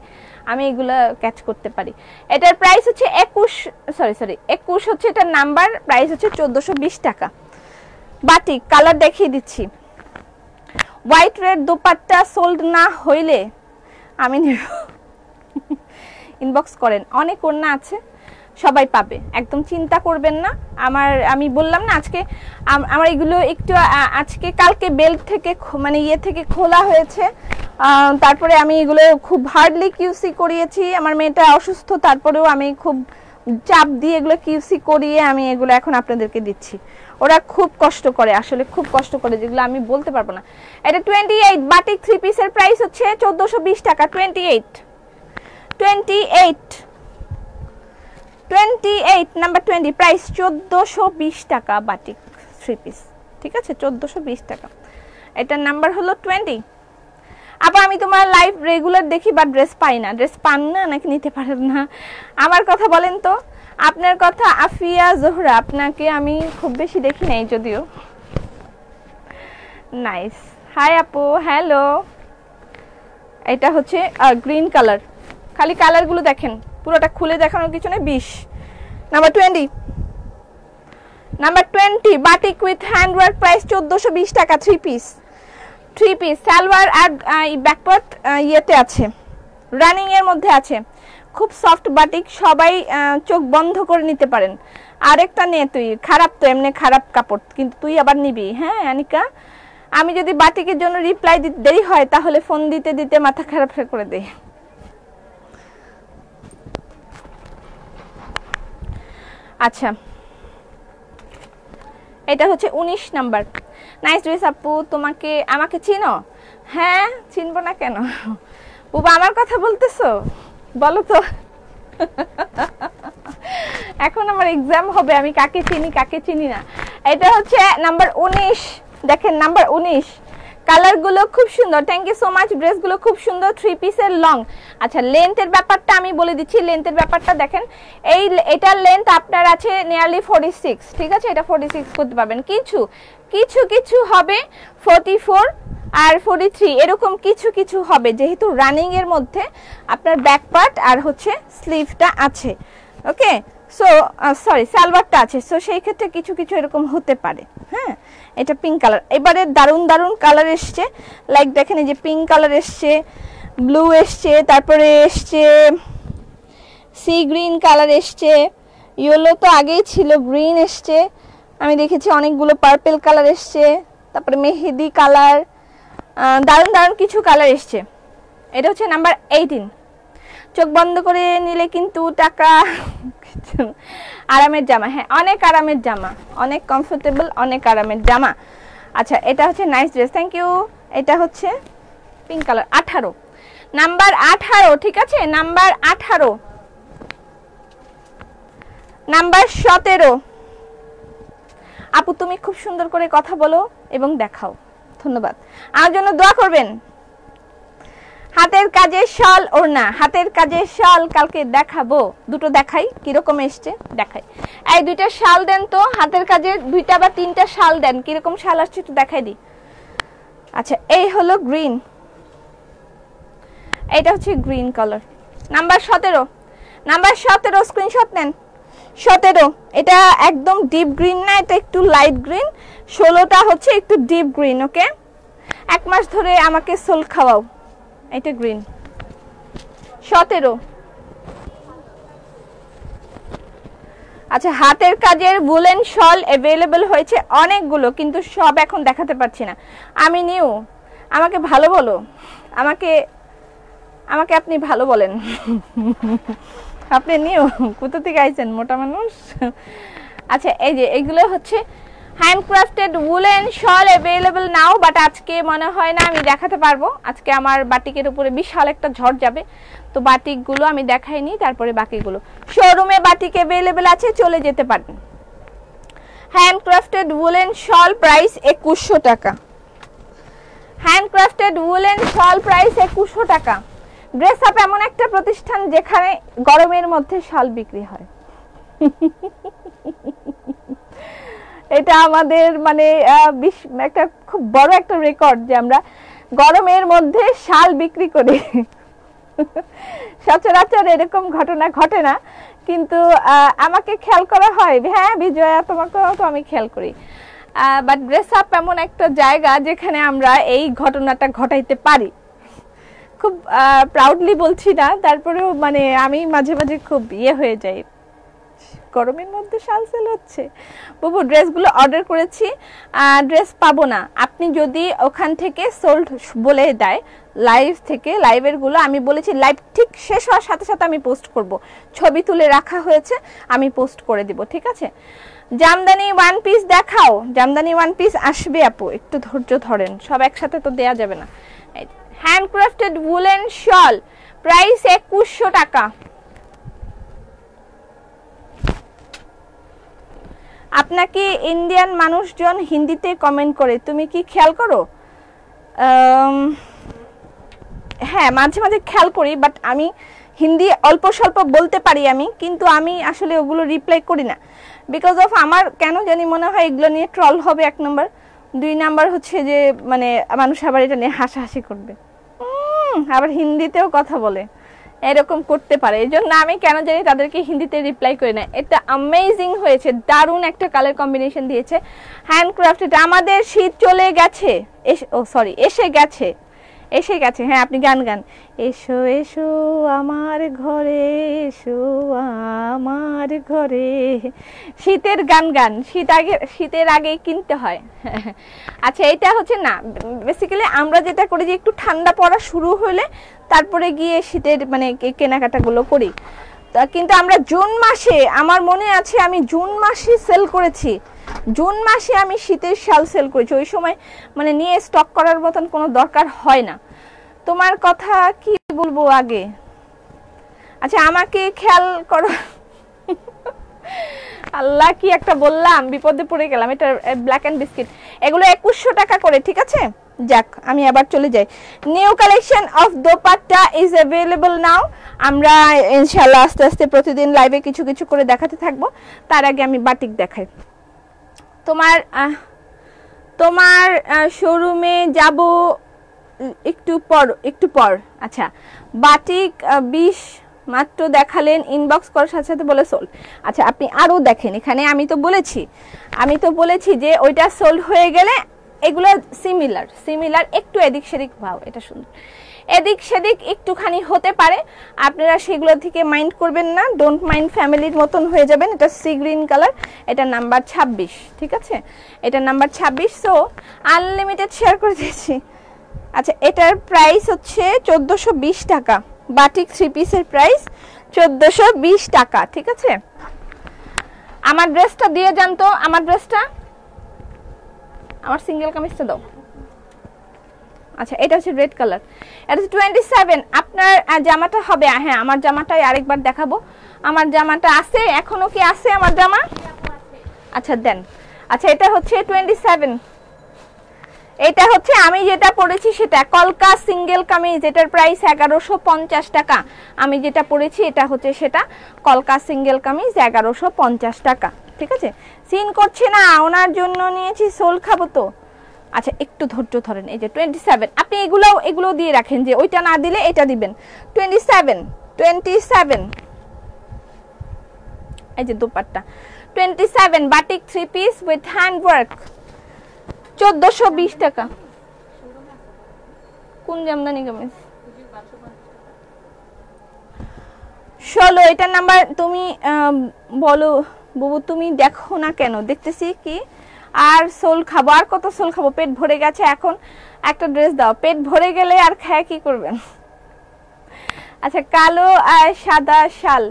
আমি এগুলো ক্যাচ করতে পারি। এটার প্রাইস হচ্ছে 21 হচ্ছে এটার নাম্বার, প্রাইস হচ্ছে 1420 টাকা। বাটিক কালার দেখিয়ে দিচ্ছি, হোয়াইট রেড দোপাট্টা সোল্ড না হইলে আমি নেব, ইনবক্স করেন, অনেক ওড়না আছে, সবাই পাবে, একদম চিন্তা করবেন না। আমি বললাম না আজকে আমার এগুলো একটু আজকে কালকে বেল্ট থেকে মানে ইয়ে থেকে খোলা হয়েছে, তারপরে আমি এগুলো খুব হার্ডলি কিউসি করিয়েছি, আমার মেয়েটা অসুস্থ, তারপরেও আমি খুব চাপ দিয়ে এগুলো কিউসি করিয়ে আমি এগুলো এখন আপনাদেরকে দিচ্ছি। ওরা খুব কষ্ট করে, আসলে খুব কষ্ট করে, যেগুলো আমি বলতে পারবো না। এটা 28 বাটিক 3 পিসের প্রাইস হচ্ছে 1420 টাকা। 28 নাম্বার 20 প্রাইস 1420 টাকা বাটিক 3 পিস, ঠিক আছে 1420 টাকা। এটার নাম্বার হলো 20। আবার আমি তোমার লাইভ রেগুলার দেখি বা ড্রেস পাই না, ড্রেস পান না নাকি নিতে পারেন না, আমার কথা বলেন তো। আপনার কথা আফিয়া জোহরা, আপনাকে আমি খুব বেশি দেখি নাই যদিও, নাইস। হাই আপু, হ্যালো। এটা হচ্ছে গ্রিন কালার, খালি কালারগুলো দেখেন, পুরোটা খুলে দেখানোর কিছু নেই। 20 number 20, number 20 batik with handwork, price 1420 টাকা। 3 পিস সালোয়ার আর ব্যাকপার্ট ইয়েতে আছে, রানিং এর মধ্যে আছে। খুব সফট বাটিক, সবাই চোখ বন্ধ করে নিতে পারেন। আরেকটা নে তুই, খারাপ তো এমনি খারাপ কাপড়, কিন্তু তুই আবার নিবি। হ্যাঁ আনিকা, আমি যদি বাটিকের জন্য রিপ্লাই দিতে দেরি হয় তাহলে ফোন দিতে দিতে মাথা খারাপ করে দেই। আচ্ছা, এটা হচ্ছে 19 নাম্বার। নাইস ড্রেস আপু, আমাকে চিনো? হ্যাঁ, চিনবো না কেন? বুবা আমার কথা বলতেছো? বলো তো। এখন আমার এক্সাম হবে, আমি কাকে চিনি কাকে চিনি না। এটা হচ্ছে নাম্বার 19, দেখেন নাম্বার 19, কালারগুলো খুব সুন্দর। থ্যাংক ইউ সো মাচ, ড্রেসগুলো খুব সুন্দর, 3 পিসের লং। আচ্ছা, লেন্থের ব্যাপারটা আমি বলে দিচ্ছি। লেন্থের ব্যাপারটা দেখেন, এটার লেন্থ আপনার আছে নিয়ারলি 46, ঠিক আছে? এটা 46 করতে পারবেন। কিছু হবে 44 আর 43, এরকম কিছু হবে, যেহেতু রানিং এর মধ্যে আপনার ব্যাক পার্ট আর হচ্ছে স্লিভটা আছে। ওকে, সো সরি সালোয়ারটা আছে, সো সেই ক্ষেত্রে কিছু এরকম হতে পারে। হ্যাঁ, এটা পিঙ্ক কালার, এবারে দারুন কালার এসছে। লাইক দেখেন, এই যে পিঙ্ক কালার এসছে, ব্লু এসছে, তারপরে এসছে সি গ্রিন কালার এসছে, ইয়েলো তো আগেই ছিল, গ্রিন এসছে, আমি দেখেছি অনেকগুলো পার্পল কালার এসছে, তারপরে মেহেদি কালার, দারুন কিছু কালার এসছে। এটা হচ্ছে নাম্বার 18। চোখ বন্ধ করে নিলে কিন্তু টাকা। আরামের জামা, হ্যাঁ অনেক আরামের জামা, অনেক কমফোর্টেবল, অনেক আরামের জামা। আচ্ছা, এটা হচ্ছে নাইস ড্রেস, থ্যাংক ইউ। এটা হচ্ছে পিঙ্ক কালার, 18 নাম্বার 18, ঠিক আছে? Number 18, number 17। আপু তুমি খুব সুন্দর করে কথা বলো এবং দেখাও, ধন্যবাদ। আমার জন্য দোয়া করবেন। হাতের কাজের শাল ওড়না, হাতের কাজের শাল কালকে দেখাবো, দুটো দেখাই কিরকম এসছে, দেখাই। এই দুইটা শাল দেন তো, হাতের কাজের 2টা বা 3টা শাল দেন, কিরকম শাল আসছে একটু দেখাই দিই। আচ্ছা, এই হলো গ্রিন, এটা হচ্ছে green colour. Number 17, number 17 screenshot নেন। 17, এটা একদম ডিপ গ্রিন না, এটা একটু লাইট গ্রিন। 16টা হচ্ছে একটু ডিপ গ্রিন। ওকে, 1 মাস ধরে আমাকে সোল খাওয়াও। এটা গ্রিন। 17। আচ্ছা, হাতের কাজের উলেন শল অ্যাভেলেবল হয়েছে অনেকগুলো, কিন্তু সব এখন দেখাতে পারছি না। আমি নিউ, আমাকে ভালো বলো, আমাকে আপনি ভালো বলেন। আপনি নিউ, কোথা থেকে আইছেন মোটা মানুষ? আচ্ছা, এই যে এগুলো হচ্ছে handcrafted woollen shawl available now, but আজকে মনে হয় না আমি দেখাতে পারবো। আজকে আমার বাটিকের উপরে বিশাল একটা ঝড় যাবে, তো বাটিকগুলো আমি দেখাইনি, তারপরে বাকিগুলো শোরুমে বাটিক অ্যাভেলেবল আছে, চলে যেতে পারেন। হ্যান্ডক্রাফটেড উলেন শল, প্রাইস 2100 টাকা। হ্যান্ডক্রাফটেড উলেন শল, প্রাইস 2100 টাকা। ড্রেস আপ এমন একটা প্রতিষ্ঠান যেখানে গরমের মধ্যে শাল বিক্রি হয়। এটা আমাদের মানে একটা খুব বড় একটা রেকর্ড যে আমরা গরমের মধ্যে শাল বিক্রি করি। সচরাচর এরকম ঘটনা ঘটে না, কিন্তু আমাকে খেয়াল করা হয়। হ্যাঁ বিজয়া, তোমাকেও তো আমি খেয়াল করি। বাট ড্রেস আপ এমন একটা জায়গা যেখানে আমরা এই ঘটনাটা ঘটাইতে পারি। খুব প্রাউডলি বলছি না, তারপরেও মানে আমি মাঝে মাঝে খুব হয়ে যাই, গরমের মধ্যে শাল সেল হচ্ছে। বাবু ড্রেসগুলো অর্ডার করেছি, ড্রেস পাবো না। আপনি যদি ওখান থেকে সোল্ড বলে দেয়, লাইভ থেকে, লাইভের গুলো আমি বলেছি লাইভ ঠিক শেষ হওয়ার সাথে সাথে আমি পোস্ট করব, ছবি তুলে রাখা হয়েছে, আমি পোস্ট করে দিব, ঠিক আছে? জামদানি 1 পিস দেখাও, জামদানি 1 পিস আসবে আপু, একটু ধৈর্য ধরেন, সব একসাথে তো দেয়া যাবে না। হ্যান্ডক্রাফটেড উলেন শল, প্রাইস 2100 টাকা। আপনাকে ইন্ডিয়ান মানুষজন হিন্দিতে কমেন্ট করে, তুমি কি খেয়াল করো? হ্যাঁ মাঝে মাঝে খেয়াল করি, বাট আমি হিন্দি অল্প স্বল্প বলতে পারি আমি, কিন্তু আমি আসলে ওগুলো রিপ্লাই করি না, বিকজ অফ আমার কেন জানি মনে হয় এগুলো নিয়ে ট্রল হবে 1 নম্বর। 2 নাম্বার হচ্ছে যে মানে মানুষ আবার এটা নিয়ে হাসাহাসি করবে, আবার হিন্দিতেও কথা বলে, এরকম করতে পারে। এই জন্য আমি কেন জানি তাদেরকে হিন্দিতে রিপ্লাই করি না। এটা অ্যামেজিং হয়েছে, দারুণ একটা কালার কম্বিনেশন দিয়েছে, হ্যান্ডক্রাফটেড। আমাদের শীত চলে গেছে, এসে গেছে, এসে গেছে। হ্যাঁ আপনি গান গান, এসো এসো আমার ঘরে, এসো আমার ঘরে, শীতের গান গান, শীতের আগে কিনতে হয়। আচ্ছা এটা হচ্ছে না, বেসিক্যালি আমরা যেটা করি যে একটু ঠান্ডা পড়া শুরু হলে তারপরে গিয়ে শীতের মানে কেনাকাটাগুলো করি। কিন্তু আমরা জুন মাসে, আমার মনে আছে আমি জুন মাসে সেল করেছি, জুন মাসে আমি শীতের শাল সেল করেছি। ওই সময় মানে নিয়ে স্টক করার মতন কোনো দরকার হয় না। তোমার কথা কি বলবো আগে, আচ্ছা আমাকে খেয়াল করো। আল্লাহ কি একটা বললাম, বিপদে পড়ে গেলাম। এটা ব্ল্যাক এন্ড বিস্কিট, এগুলো 2100 টাকা করে, ঠিক আছে। যাক আমি আবার চলে যাই। New collection of dupatta is available now. আমরা ইনশাআল্লাহ আস্তে আস্তে প্রতিদিন লাইভে কিছু কিছু করে দেখাতে থাকবো। তার আগে আমি বাটিক দেখাই। তোমার শোরুমে যাব একটু পর। আচ্ছা বাটিক 20 মাত্র দেখালেন, ইনবক্স করার সাথে সাথে বলে সোল্ড। আচ্ছা আপনি আরো দেখেন, এখানে আমি তো বলেছি যে ওইটা সোল্ড হয়ে গেলে এগুলো সিমিলার একটু এদিক সেদিক, ভাও এটা সুন্দর, এদিক সেদিক একটুখানি হতে পারে, আপনারা সেগুলো থেকে মাইন্ড করবেন না, ডোন্ট মাইন্ড, ফ্যামিলির মতন হয়ে যাবেন। এটা সি গ্রিন কালার, এটা নাম্বার 26, ঠিক আছে, এটা নাম্বার 26। সো আনলিমিটেড শেয়ার করে দিয়েছি। আচ্ছা এটার প্রাইস হচ্ছে 1420 টাকা, বাটিক 3 পিসের প্রাইস 1420 টাকা, ঠিক আছে। আমার ড্রেসটা দিয়ে যান তো, আমার ড্রেসটা, আমার সিঙ্গেল কামিজটা দাও। আচ্ছা এটা হচ্ছে রেড কালার, এটা হচ্ছে 27। আপনার জামাটা হবে, হ্যাঁ আমার জামাটাই আরেকবার দেখাবো। আমার জামাটা আছে, এখনো কি আছে আমার জামা? আচ্ছা দেন। আচ্ছা এটা হচ্ছে 27, এটা হচ্ছে আমি যেটা পরেছি সেটা কলকা সিঙ্গেল কামিজ, এটার প্রাইস 1150 টাকা। আমি যেটা পরেছি এটা হচ্ছে সেটা কলকা সিঙ্গেল কামিজ 1150 টাকা, ঠিক আছে। সিন করছে না, ওনার জন্য নিয়েছি, সোল খাবো তো। আচ্ছা একটু ধৈর্য ধরেন। এই যে 27, আপনি এগুলো দিয়ে রাখেন, যে ওইটা না দিলে এটা দিবেন। 27 এই যে dupatta 27 batik 3 piece with hand work 1420 টাকা। কোন জামদানি কামিজ? 16, এটার নাম্বার তুমি বলো বুবু, তুমি দেখো না কেন? দেখতেছি কি আর সোল খাবো, আর কত সোল খাবো, পেট ভরে গেছে। এখন একটা ড্রেস দাও, পেট ভরে গেলে আর খায় কি করবেন? আচ্ছা কালো আর সাদা শাল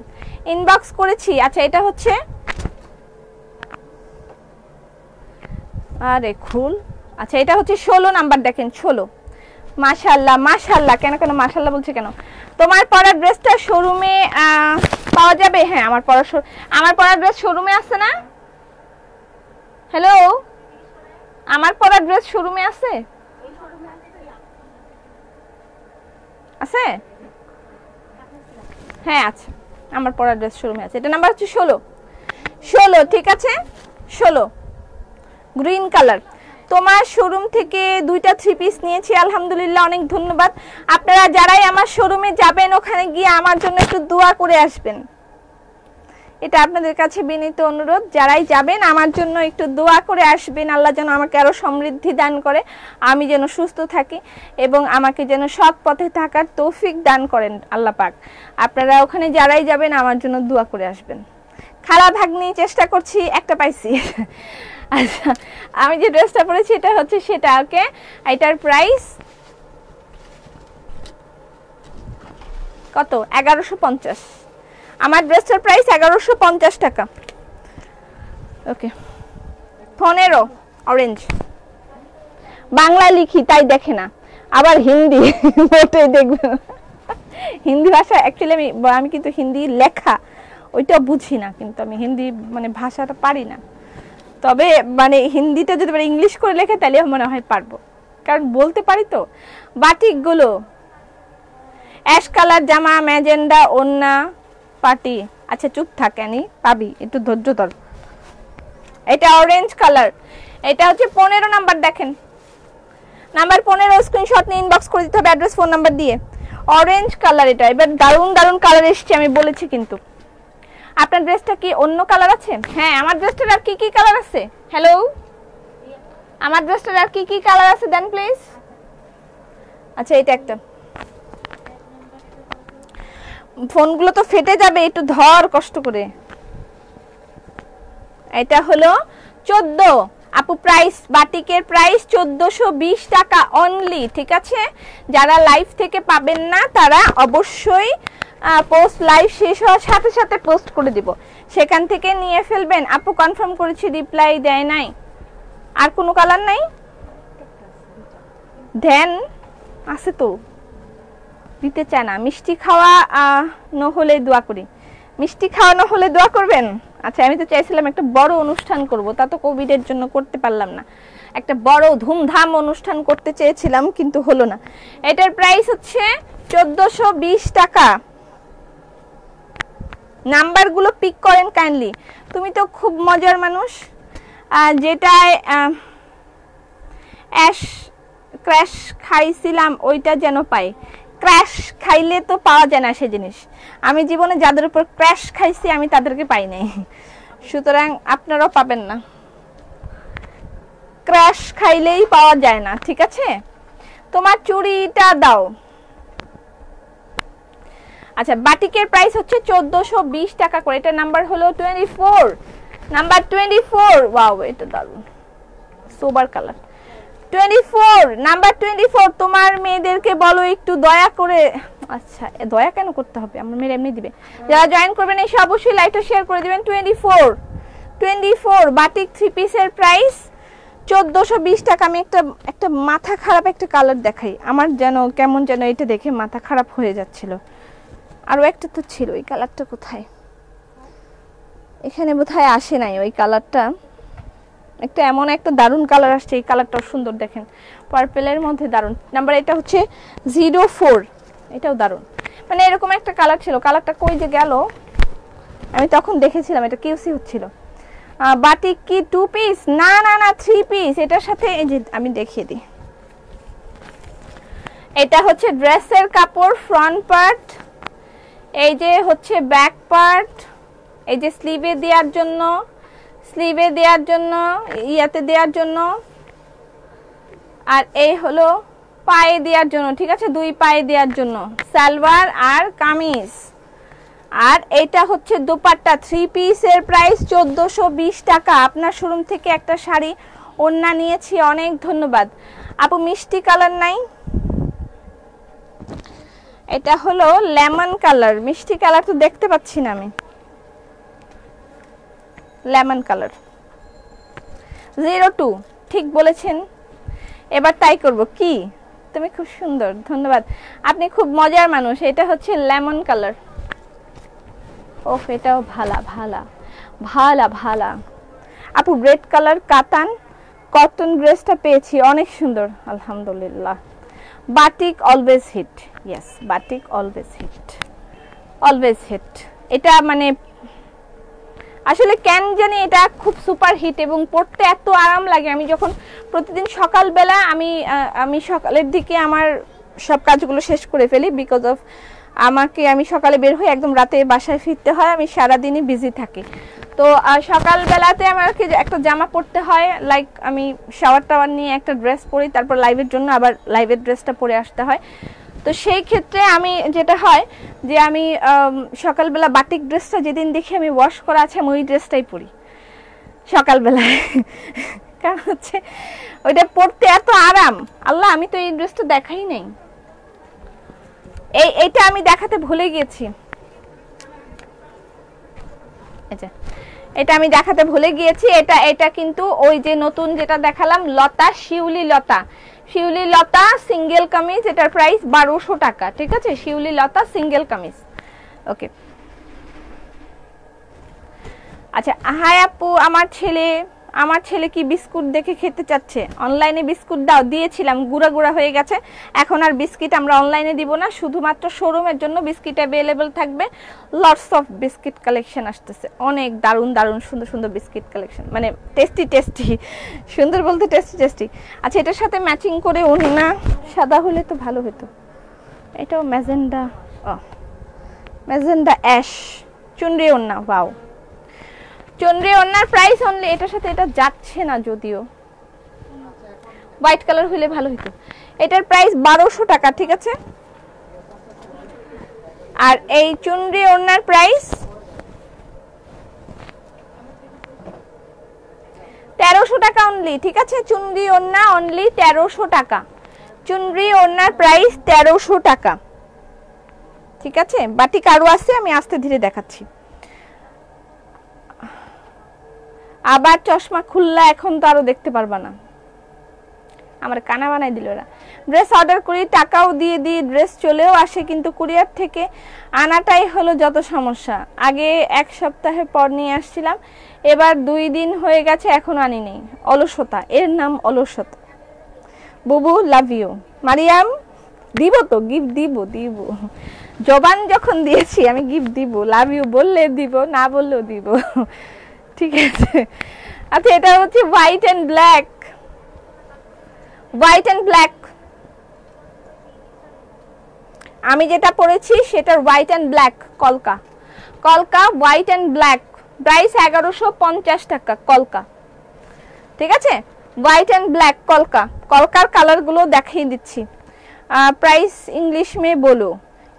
ইনবক্স করেছি। আচ্ছা এটা হচ্ছে, আরে খুল। আচ্ছা এটা হচ্ছে 16 নাম্বার, দেখেন 16। মাশাআল্লাহ মাশাআল্লাহ, কেন মাশাআল্লাহ বলছে কেন? তোমার পরা ড্রেসটা শোরুমে পাওয়া যাবে? হ্যাঁ আমার পরা ড্রেস শোরুমে আছে না? হ্যালো, আমার পরা ড্রেস শোরুমে আছে? আছে? হ্যাঁ আছে, আমার পরা ড্রেস শোরুমে আছে। এটা নাম্বার হচ্ছে 16, ঠিক আছে 16 গ্রিন কালার। তোমার শোরুম থেকে 2টা 3 পিস নিয়েছি, আলহামদুলিল্লাহ, অনেক ধন্যবাদ। আপনারা যারাই আমার শোরুমে যাবেন ওখানে গিয়ে আমার জন্য একটু দোয়া করে আসবেন, এটা আপনাদের কাছে বিনীত অনুরোধ। যারাই যাবেন আমার জন্য একটু দোয়া করে আসবেন, আল্লাহ যেন আমাকে আরো সমৃদ্ধি দান করে, আমি যেন সুস্থ থাকি এবং আমাকে যেন সৎ পথে থাকার তৌফিক দান করেন আল্লাহ পাক। আপনারা ওখানে যারাই যাবেন আমার জন্য দোয়া করে আসবেন। খালা ভাগ্নি চেষ্টা করছি, একটা পাইছি। আচ্ছা আমি যে ড্রেসটা পরেছি এটা হচ্ছে সেটা, ওকে। এটার প্রাইস কত? 1150। আমার ড্রেসটার প্রাইস 1150 টাকা, ওকে। 15 অরেঞ্জ, বাংলা লিখি তাই দেখে না, আবার হিন্দি মোটেই দেখবে না। হিন্দি ভাষা অ্যাকচুয়ালি আমি কিন্তু হিন্দি লেখা ওইটা বুঝি না, কিন্তু আমি হিন্দি মানে ভাষাটা পারি না। তবে মানে হিন্দিতে যদি ইংলিশ করে লেখে তাহলে মনে হয় পারবো, কারণ বলতে পারি তো। বাটিকগুলো অ্যাশ কালার জামা, ম্যাজেন্ডা ওন্না, পার্টি। আচ্ছা চুপ থাক, পাবি, একটু ধৈর্য ধর। এটা অরেঞ্জ কালার, এটা হচ্ছে 15 নাম্বার, দেখেন নাম্বার 15 স্ক্রিনশট নিয়ে ইনবক্স করে দিতে হবে অ্যাড্রেস ফোন নাম্বার দিয়ে। অরেঞ্জ কালার, এটা এবার দারুন দারুন কালার এসছে, আমি বলেছি কিন্তু। আপনার ড্রেসটা কি অন্য কালার আছে? হ্যাঁ, আমার ড্রেসটার আর কি কি কালার আছে? হ্যালো, আমার ড্রেসটার আর কি কি কালার আছে দেন প্লিজ। আচ্ছা, এটা একটা, ফোনগুলো তো ফেটে যাবে, একটু ধর কষ্ট করে। এটা হলো 14 আপু, প্রাইস বাটিকের প্রাইস 1420 টাকা অনলি, ঠিক আছে? যারা লাইভ থেকে পাবেন না তারা অবশ্যই পোস্ট লাইভ শেষ হওয়ার সাথে সাথে পোস্ট করে দিব, সেখান থেকে নিয়ে ফেলবেন। আপু কনফার্ম করেছি, রিপ্লাই দেয় নাই। আর কোনো কালার নাই? দেন আছে তো, দিতে চায় না। মিষ্টি খাওয়া না হলে দোয়া করি, মিষ্টি খাওয়ানো হলে দোয়া করবেন। আচ্ছা, আমি তো চাইছিলাম একটা বড় অনুষ্ঠান করব, তা তো কোভিডের জন্য করতে পারলাম না। একটা বড় ধুমধাম অনুষ্ঠান করতে চেয়েছিলাম কিন্তু হলো না। এটার প্রাইস হচ্ছে 1420 টাকা। নাম্বারগুলো পিক করেন কাইন্ডলি। তুমি তো খুব মজার মানুষ, যেটায় ক্র্যাশ খাইছিলাম ওইটা যেন পাই। ক্র্যাশ খাইলে তো পাওয়া যায় না সে জিনিস। আমি জীবনে যাদের উপর ক্র্যাশ খাইছি আমি তাদেরকে পাই নাই, সুতরাং আপনারাও পাবেন না। ক্র্যাশ খাইলেই পাওয়া যায় না, ঠিক আছে? তোমার চুড়িটা দাও। আচ্ছা, বাটিকের প্রাইস হচ্ছে 1420 টাকা করে। এটা নাম্বার হলো 24, নাম্বার 24। ওয়াও, এটা দারুন, সোবার কালার। 24, নাম্বার 24। তোমার মেয়েদেরকে বলো একটু দয়া করে। আচ্ছা, দয়া কেন করতে হবে, আমার মেয়ে এমনি দিবে। যারা জয়েন করবেন এসে অবশ্যই লাইভটা শেয়ার করে দিবেন। 24 বাটিক 3 পিসের প্রাইস 1420 টাকা। আমি একটা মাথা খারাপ একটা কালার দেখাই, আমার যেন কেমন যেন এটা দেখে মাথা খারাপ হয়ে যাচ্ছিল। আরো একটা তো ছিল, ওই কালারটা কোথায়? এখানে বোধহয় আসে নাই ওই কালারটা। একটা এমন একটা দারুন কালার আসছে, এই কালারটাও সুন্দর, দেখেন পার্পেলের মধ্যে দারুন। নাম্বার এটা হচ্ছে 04, এটাও দারুন। মানে এরকম একটা কালার ছিল, কালারটা কই যে গেল, আমি তখন দেখেছিলাম। এটা কিউসি হচ্ছিল। বাটিক কি 2 পিস? না না না, 3 পিস। এটার সাথে এই যে আমি দেখিয়ে দিই, এটা হচ্ছে ড্রেসের কাপড়, ফ্রন্ট পার্ট, এই যে হচ্ছে ব্যাক পার্ট, এই যে স্লিভে দেওয়ার জন্য, ইয়াতে দেওয়ার জন্য, আর এই হলো পায়ে দেওয়ার জন্য, ঠিক আছে? 2 পায়ে দেওয়ার জন্য সালোয়ার আর কামিজ। আর এটা হচ্ছে দোপাট্টা। 3 পিসের প্রাইস 1420 টাকা। আপনার শোরুম থেকে একটা শাড়ি ওড়না নিয়েছি, অনেক ধন্যবাদ আপু। মিষ্টি কালার নাই? এটা হলো লেমন কালার। মিষ্টি কালার তো দেখতে পাচ্ছি না আমি। লেমন কালার 02, ঠিক বলেছেন, এবার তাই করব। কি তুমি খুব সুন্দর, ধন্যবাদ। আপনি খুব মজার মানুষ। এটা হচ্ছে লেমন কালার। ওফ, এটাও ভালা ভালা ভালা ভালা। আপু রেড কালার কাতান কটন ড্রেসটা পেয়েছি, অনেক সুন্দর, আলহামদুলিল্লাহ। Batik always hit. Yes, batik always hit, always hit. এটা মানে আসলে কেন জানি এটা খুব সুপার হিট এবং পড়তে এত আরাম লাগে। আমি যখন প্রতিদিন সকালবেলা আমি সকালের দিকে আমার সব কাজগুলো শেষ করে ফেলি, বিকজ অফ আমি সকালে বের হই, একদম রাতে বাসায় ফিরতে হয়, আমি সারাদিনই বিজি থাকি। তো সকালবেলাতে আমাকে একটা জামা পরতে হয়, লাইক আমি শাওয়ার টাওয়ার নিয়ে একটা ড্রেস পরি, তারপর লাইভের জন্য আবার লাইভের ড্রেসটা পরে আসতে হয়। তো সেই ক্ষেত্রে আমি যেটা হয় যে আমি সকালবেলা বাটিক ড্রেসটা যেদিন দেখি আমি ওয়াশ করা আছে, আমি ওই ড্রেসটাই পরি সকালবেলায়। কারণ হচ্ছে ওইটা পরতে এত আরাম। আল্লাহ, আমি তো এই ড্রেসটা দেখাই নাই, এইটা আমি দেখাতে ভুলে গিয়েছি। এটা আমি দেখাতে ভুলে গিয়েছি। এটা কিন্তু ওই যে নতুন যেটা দেখালাম, লতা, শিউলি লতা সিঙ্গেল কামিজ। এটার প্রাইস 1200 টাকা, ঠিক আছে? শিউলি লতা সিঙ্গেল কামিজ। ওকে, আচ্ছা। হাই আপু, আমার ছেলে আমার ছেলে কি বিস্কুট দেখে খেতে চাচ্ছে, অনলাইনে বিস্কুট দাও, দিয়েছিলাম গুঁড়া গুঁড়া হয়ে গেছে। এখন আর বিস্কিট আমরা অনলাইনে দিব না, শুধুমাত্র শোরুমের জন্য বিস্কিট অ্যাভেলেবল থাকবে। লটস অফ বিস্কিট কালেকশন আসতেছে, অনেক দারুণ দারুণ সুন্দর সুন্দর বিস্কিট কালেকশন, মানে টেস্টি টেস্টি, সুন্দর বলতে টেস্টি টেস্টি। আচ্ছা, এটার সাথে ম্যাচিং করে ওড়না সাদা হলে তো ভালো হতো। এটাও ম্যাজেন্ডা, ম্যাজেন্ডা অ্যাশ, চুনরি ওড়না। ওয়াও, চুনরি ওড়নার প্রাইস অনলি, এটার সাথে এটা যাচ্ছে না, যদিও হোয়াইট কালার হলে ভালো হতো। এটার প্রাইস 1200 টাকা, ঠিক আছে। আর এই চুনরি ওড়নার প্রাইস 1300 টাকা অনলি, ঠিক আছে। চুনরি ওড়না অনলি 1300 টাকা, চুনরি ওড়নার প্রাইস 1300 টাকা, ঠিক আছে। বাটিক আরো আছে, আমি আস্তে ধীরে দেখাচ্ছি। আবার চশমা খুললা, এখন তো আরো দেখতে পারবা না, আমার কানা বানাই দিল এরা। ড্রেস অর্ডার করি, টাকাও দিয়ে দিই, ড্রেস চলেও আসে, কিন্তু কুরিয়ার থেকে আনাটাই হলো যত সমস্যা। আগে 1 সপ্তাহের পর নিয়ে আসছিলাম, এবার 2 দিন হয়ে গেছে, এখনো আনি নেই। অলসতা, এর নাম অলসতা। বুবু লাভ ইউ। মারিয়াম, দিব তো গিফট, দিব জবান যখন দিয়েছি আমি গিফট দিব, লাভ ইউ বললে দিব, না বললেও দিব, ঠিক আছে। আচ্ছা, এটা হচ্ছে white and black, white and black. আমি যেটা পরেছি সেটার হোয়াইট এন্ড ব্ল্যাক, কলকা, কলকা হোয়াইট এন্ড ব্ল্যাক, প্রাইস 1150 টাকা, কলকা, ঠিক আছে। হোয়াইট एंड ब्लैक कलका, कलकार कलर गुलो देखाई दिच्छी। प्राइस इंग्लिश में बोलो,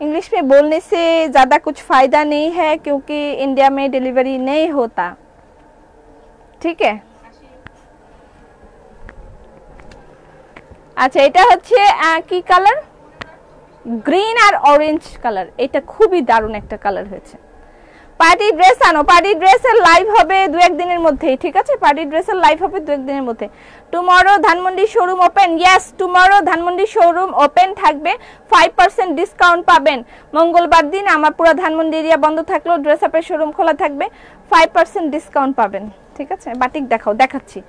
इंग्लिश में बोलने से ज़्यादा कुछ फ़ायदा नहीं है क्योंकि इंडिया में डिलीवरी नहीं होता, ठीक है। अच्छा, এটা হচ্ছে কি কালার, গ্রিন আর অরেঞ্জ কালার, এটা খুবই দারুণ একটা কালার হয়েছে। পার্টি ড্রেস আনো, পার্টি ড্রেসের লাইভ হবে 2-1 দিনের মধ্যেই, ঠিক আছে। পার্টি ড্রেসের লাইভ হবে 2-1 দিনের মধ্যে। Tomorrow Dhanmondi showroom open, yes tomorrow Dhanmondi showroom open থাকবে, 5% ডিসকাউন্ট পাবেন। মঙ্গলবার দিন আমার পুরো ধানমন্ডি এরিয়া বন্ধ থাকলেও ড্রেস আপের শোরুম খোলা থাকবে, 5% ডিসকাউন্ট পাবেন, ঠিক আছে। বাটিক দেখাও, দেখাচ্ছি।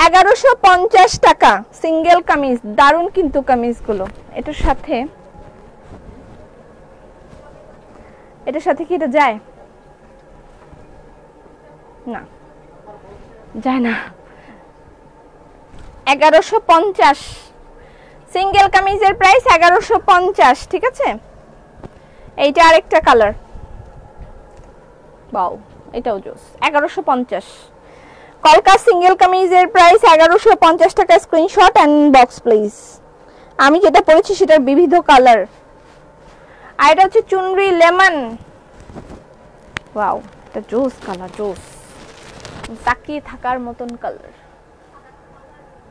1150 টাকা সিঙ্গেল কামিজ, দারুণ কিন্তু কামিজগুলো। এটার সাথে কি এটা যায় না, যায় না। 1150 সিঙ্গেল কামিজের প্রাইস 1150, ঠিক আছে। এইটা আরেকটা কালার, বাও, এটাও জোস। 1150 কলকা সিঙ্গেল কামিজের প্রাইস 1150 টাকা। Screenshot and box please. আমি যেটা পরেছি সেটার বিবিধ কালার। আর এটা হচ্ছে চুনরি লেমন, ওয়াও, এটা জোস কালার, জোস। তাকিয়ে থাকার মতন কালার,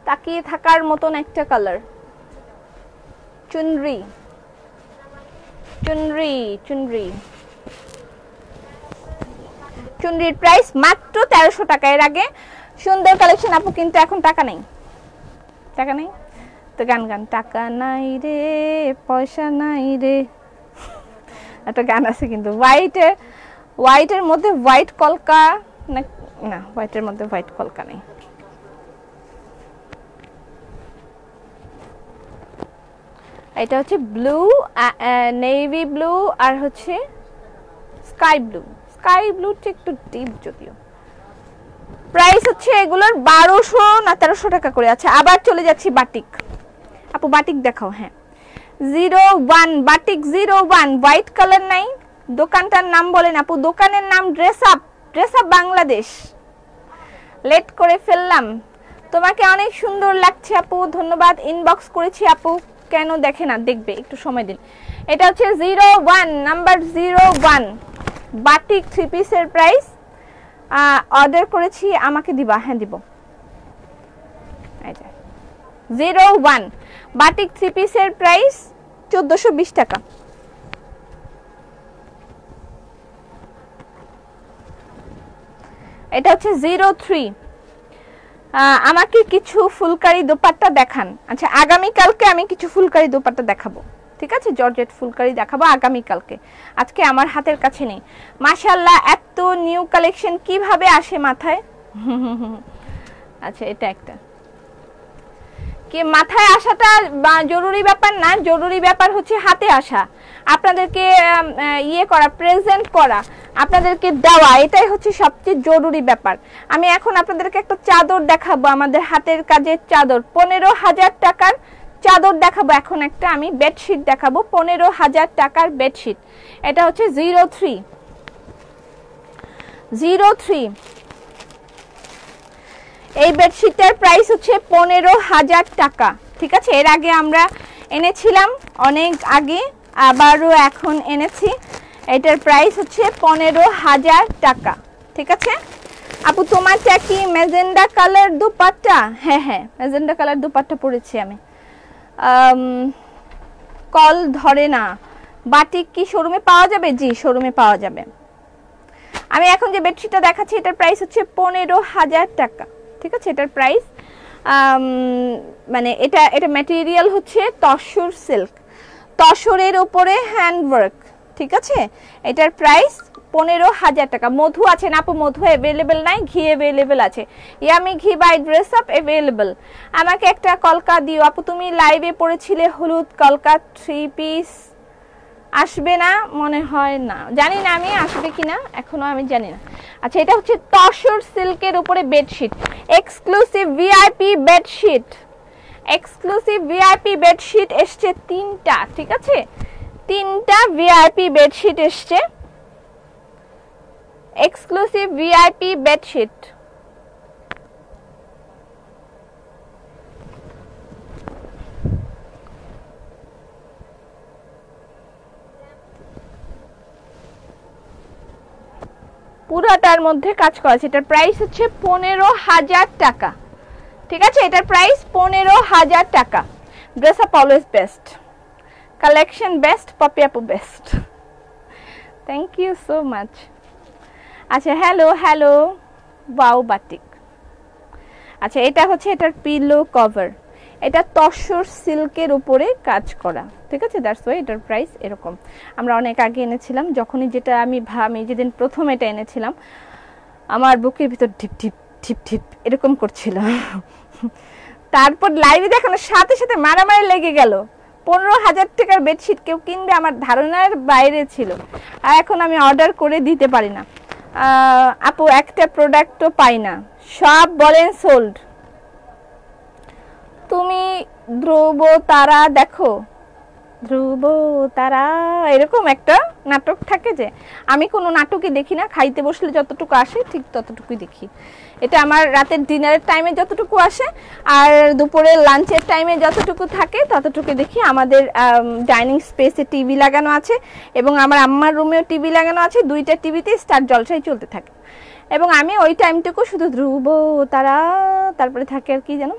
তাকিয়ে থাকার মতন একটা কালার। চুনরি, চুনরি, চুনরি, চুনরির প্রাইস মাত্র 1300 টাকা। এর আগে সুন্দর কালেকশন আপু, কিন্তু এখন টাকা নেই, টাকা নেই তো গান গান, টাকা নাই রে পয়সা নাই রে, একটা গান আছে কিন্তু। হোয়াইটের মধ্যে হোয়াইট কলকা, না হোয়াইটের মধ্যে হোয়াইট কলকা নেই। এটা হচ্ছে ব্লু, নেভি ব্লু, আর হচ্ছে স্কাই ব্লু। স্কাই ব্লুটা একটু ডিপ যদিও। প্রাইস হচ্ছে এগুলোর 1200 না 1300 টাকা করে আছে। আবার চলে যাচ্ছি বাটিক। আপু বাটিক দেখাও। হ্যাঁ, 01 বাটিক 01, হোয়াইট কালার নাই। দোকানটার নাম বলেন আপু। দোকানের নাম dress up, dress up Bangladesh. Late করে ফেললাম, তোমাকে অনেক সুন্দর লাগছে আপু, ধন্যবাদ। ইনবক্স করেছি আপু, কেন দেখে না, দেখবে, একটু সময় দিন। এটা হচ্ছে 01, নাম্বার 01 বাটিক 3 পিসের প্রাইস। অর্ডার করেছি, আমাকে দিবা? হ্যাঁ দিব। 01 বাটিক 3 পিসের প্রাইস 1420 টাকা। এটা হচ্ছে 03। আমাকে কিছু ফুলকারি দোপাট্টা দেখান। আচ্ছা, আগামী কালকে আমি কিছু ফুলকারি দোপাট্টা দেখাবো, ঠিক আছে। জর্জেট ফুলকারি দেখাবো আগামী কালকে, আজকে আমার হাতের কাছে নেই। মাশাআল্লাহ, এত নিউ কালেকশন কিভাবে আসে মাথায়? আচ্ছা এটা একটা কি মাথায় আসাটা জরুরি ব্যাপার না, জরুরি ব্যাপার হচ্ছে হাতে আসা, আপনাদেরকে ইয়ে করা, প্রেজেন্ট করা, আপনাদেরকে দেওয়া, এটাই হচ্ছে সবচেয়ে জরুরি ব্যাপার। আমি এখন আপনাদেরকে একটা চাদর দেখাবো, আমাদের হাতের কাজের চাদর, 15,000 টাকার চাদর দেখাবো। এখন একটা আমি বেডশিট দেখাবো, 15,000 টাকার বেডশিট। এটা হচ্ছে 03 এই বেডশিটটার প্রাইস হচ্ছে 15,000 টাকা। ঠিক আছে, এর আগে আমরা এনেছিলাম অনেক আগে, আবারও এখন এনেছি। এটার প্রাইস হচ্ছে 15,000 টাকা। ঠিক আছে আপু, তোমারটা কি ম্যাজেন্ডা কালার দুপাট্টা? হ্যাঁ হ্যাঁ, ম্যাজেন্ডা কালার দুপাট্টা পরেছি আমি। কল ধরে না, বাটিক কি শোরুমে পাওয়া যাবে? জি, শোরুমে পাওয়া যাবে। আমি এখন যে বেডশিটটা দেখাচ্ছি এটার প্রাইস হচ্ছে 15,000 টাকা। ঠিক আছে, এটার প্রাইস মানে এটা ম্যাটেরিয়াল হচ্ছে তসর সিল্ক, তসরের উপরে হ্যান্ডওয়ার্ক। ঠিক আছে, এটার প্রাইস 15,000 টাকা। মধু আছে না আপু? মধু অ্যাভেলেবেল নাই, ঘি অ্যাভেলেবেল আছে। ইয়ামি ঘি বাই ড্রেস আপ অ্যাভেলেবেল। আমাকে একটা কলকা দিও আপু, তুমি লাইভে পড়েছিলে হলুদ কলকা 3 পিস, আসবে না মনে হয়, না জানি না আমি আসবে কিনা, এখনো আমি জানি না। আচ্ছা, এটা হচ্ছে তসর সিল্কের উপরে bedsheet, exclusive VIP bedsheet, exclusive VIP bedsheet এসছে 3টা। ঠিক আছে, 3টা ভিআইপি বেডশিট এসছে, এক্সক্লুসিভ ভিআইপি বেডশিট। পুরাটার মধ্যে কাজ করা আছে। এটার প্রাইস হচ্ছে 15,000 টাকা। ঠিক আছে, এটার প্রাইস 15,000 টাকা। Dress up always best, collection best, Popy আপু best, thank you so much. আচ্ছা, হ্যালো হ্যালো, ওয়াও বাটিক। আচ্ছা, এটা হচ্ছে এটার পিলো কভার, এটা তসর সিল্কের উপরে কাজ করা। ঠিক আছে, দ্যাটস ওয়াই এটার প্রাইস এরকম। আমরা অনেক আগে এনেছিলাম, যখনই যেটা আমি যেদিন প্রথম এটা এনেছিলাম আমার বুকের ভিতর ঢিপ ঢিপ ঢিপ ঢিপ এরকম করছিল। তারপর লাইভে দেখানোর সাথে সাথে মারামারি লেগে গেল। 15,000 টাকার বেডশিট কেউ কিনবে আমার ধারণার বাইরে ছিল, আর এখন আমি অর্ডার করে দিতে পারি না। আপু একটা প্রোডাক্টও পাই না, সব বলেন সোল্ড। তুমি ধ্রুব তারা দেখো, ধ্রুব তারা এরকম একটা নাটক থাকে, যে আমি কোনো নাটকই দেখি না, খাইতে বসলে যতটুকু আসে ঠিক ততটুকুই দেখি। এটা আমার রাতের ডিনারের টাইমে যতটুকু আসে আর দুপুরের লাঞ্চের টাইমে যতটুকু থাকে ততটুকু দেখি। আমাদের ডাইনিং স্পেসে টিভি লাগানো আছে এবং আমার আম্মার রুমেও টিভি লাগানো আছে, 2টা টিভিতে স্টার জলসাই চলতে থাকে, এবং আমি ওই টাইমটুকু শুধু ধ্রুব তারা, তারপরে থাকে আর কি জানো,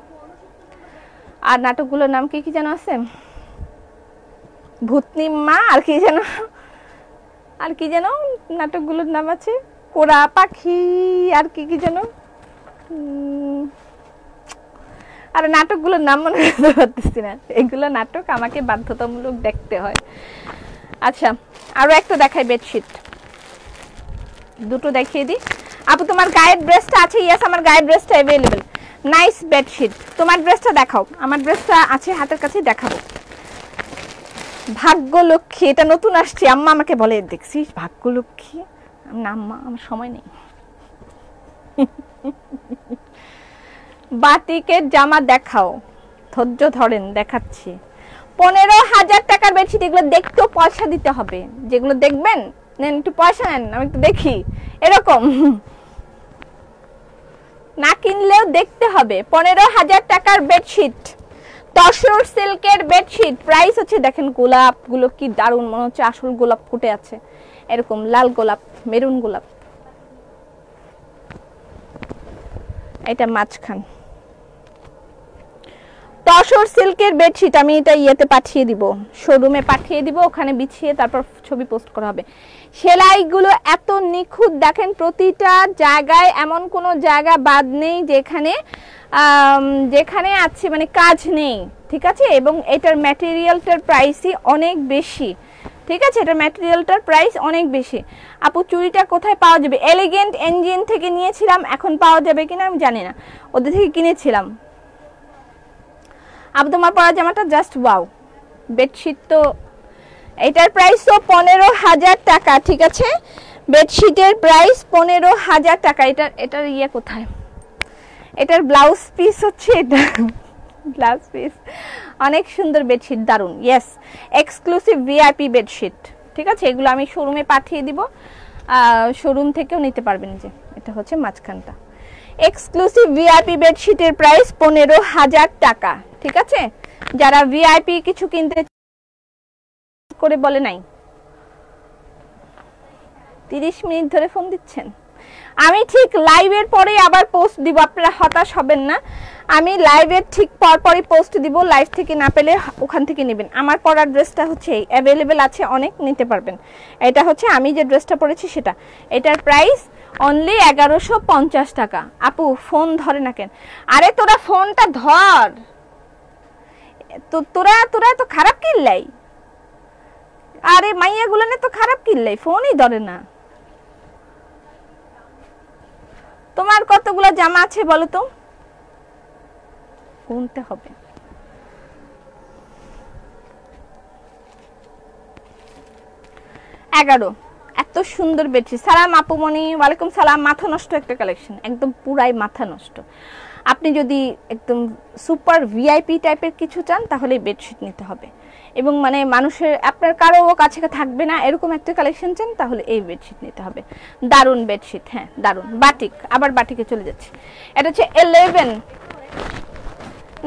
আর নাটকগুলোর নাম কি কি যেন আছে, ভূতনি মা, আর কি যেন নাটকগুলোর নাম আছে, কোরা পাখি, আর কি কি যেন, আর নাটকগুলোর নাম মনে করতে পারতেছি না। এগুলো নাটক আমাকে বাধ্যতামূলক দেখতে হয়। আচ্ছা, আরো একটা দেখাই বেডশিট, দুটো দেখিয়ে দিই। আপু তোমার গায়ের ড্রেসটা আছে? ইয়েস, আমার গায়ের ড্রেসটা অ্যাভেলেবেল। Nice bedsheet. তোমার ড্রেসটা দেখাও। আমার ড্রেসটা আছে হাতের কাছে, দেখাবো। ভাগ্যলক্ষ্মী, এটা নতুন আসছে, আম্মা আমাকে বলে, দেখছিস ভাগ্যলক্ষ্মী? না আম্মা, আমার সময় নেই। বাটিকের জামা দেখাও, ধৈর্য ধরেন, দেখাচ্ছি। 15,000 টাকার বেডশিট। এগুলো দেখতেও পয়সা দিতে হবে, যেগুলো দেখবেন নেন, একটু পয়সা নেন, আমি একটু দেখি, এরকম না কিনলেও দেখতে হবে। 15,000 টাকার বেডশিট, তসর সিল্কের বেডশিট। প্রাইস হচ্ছে, দেখেন গোলাপগুলো কি দারুণ, মনে হচ্ছে আসল গোলাপ ফুটে আছে, এরকম লাল গোলাপ, মেরুন গোলাপ। এটা মাঝখান তসর সিল্কের বেডশিট। আমি এটা ইয়েতে পাঠিয়ে দিব, শোরুমে পাঠিয়ে দিব, ওখানে বিছিয়ে তারপর ছবি পোস্ট করা হবে। সেলাইগুলো এত নিখুঁত, দেখেন প্রতিটা জায়গায় এমন কোনো জায়গা বাদ নেই যেখানে আছে মানে কাজ নেই। ঠিক আছে, এবং এটার ম্যাটেরিয়ালটার প্রাইসই অনেক বেশি, ঠিক আছে, এটা ম্যাটেরিয়ালটার প্রাইস অনেক বেশি। আপু চুড়িটা কোথায় পাওয়া যাবে? এলিগেন্ট এনজিন থেকে নিয়েছিলাম, এখন পাওয়া যাবে কিনা আমি জানি না, ওদের থেকে কিনেছিলাম। আপু তোমার পরা জামাটা জাস্ট ওয়াও। বেডশিট তো এটার প্রাইস তো 15,000 টাকা, ঠিক আছে, বেডশিটের প্রাইস 15,000 টাকা। এটার ইয়ে কোথায়? এটার ব্লাউজ পিস হচ্ছে এটা, ব্লাউজ পিস। অনেক সুন্দর বেডশিট, দারুন। ইয়েস, এক্সক্লুসিভ ভিআইপি বেডশিট, ঠিক আছে, এগুলো আমি শোরুমে পাঠিয়ে দিব, শোরুম থেকেও নিতে পারবেন। যে এটা হচ্ছে মাঝখানটা, এক্সক্লুসিভ ভিআইপি বেডশিটের প্রাইস 15,000 টাকা, ঠিক আছে। যারা ভিআইপি কিছু কিনতে করে বলে নাই, 30 মিনিট ধরে ফোন দিচ্ছেন। আমি ঠিক লাইভের পরে আবার পোস্ট দিব, আপনারা হতাশ হবেন না। আমি লাইভের ঠিক পরপরই পোস্ট দিব, লাইভ থেকে না পেলে ওখান থেকে নেবেন। আমার পরার ড্রেসটা হচ্ছে অ্যাভেলেবেল আছে, অনেক নিতে পারবেন। এটা হচ্ছে আমি যে ড্রেসটা পরেছি সেটা, এটার প্রাইস অনলি 1150 টাকা। আপু ফোন ধরে না কেন? আরে তোরা ফোনটা ধর, তোরা তো খারাপ কিনলাই, আরে মাইয়া গুলানে তো খারাপ কিনলাই, ফোনই ধরে না। তোমার কতগুলো জামা আছে বলো তো, গুনতে হবে। এগারো। এত সুন্দর বেডশিট। সালাম আপুমনি, ওয়ালাইকুম সালাম। মাথা নষ্ট একটা কালেকশন, একদম পুরাই মাথা নষ্ট। আপনি যদি একদম সুপার ভিআইপি টাইপের কিছু চান তাহলে বেডশিট নিতে হবে, এবং মানে মানুষের আপনার কারো কাছে থাকবে না এরকম একটা কালেকশন চান তাহলে এই বেডশিট নিতে হবে। দারুন বেডশিট, হ্যাঁ দারুন। বাটিক, আবার বাটিকে চলে যাচ্ছে। এটা হচ্ছে 11,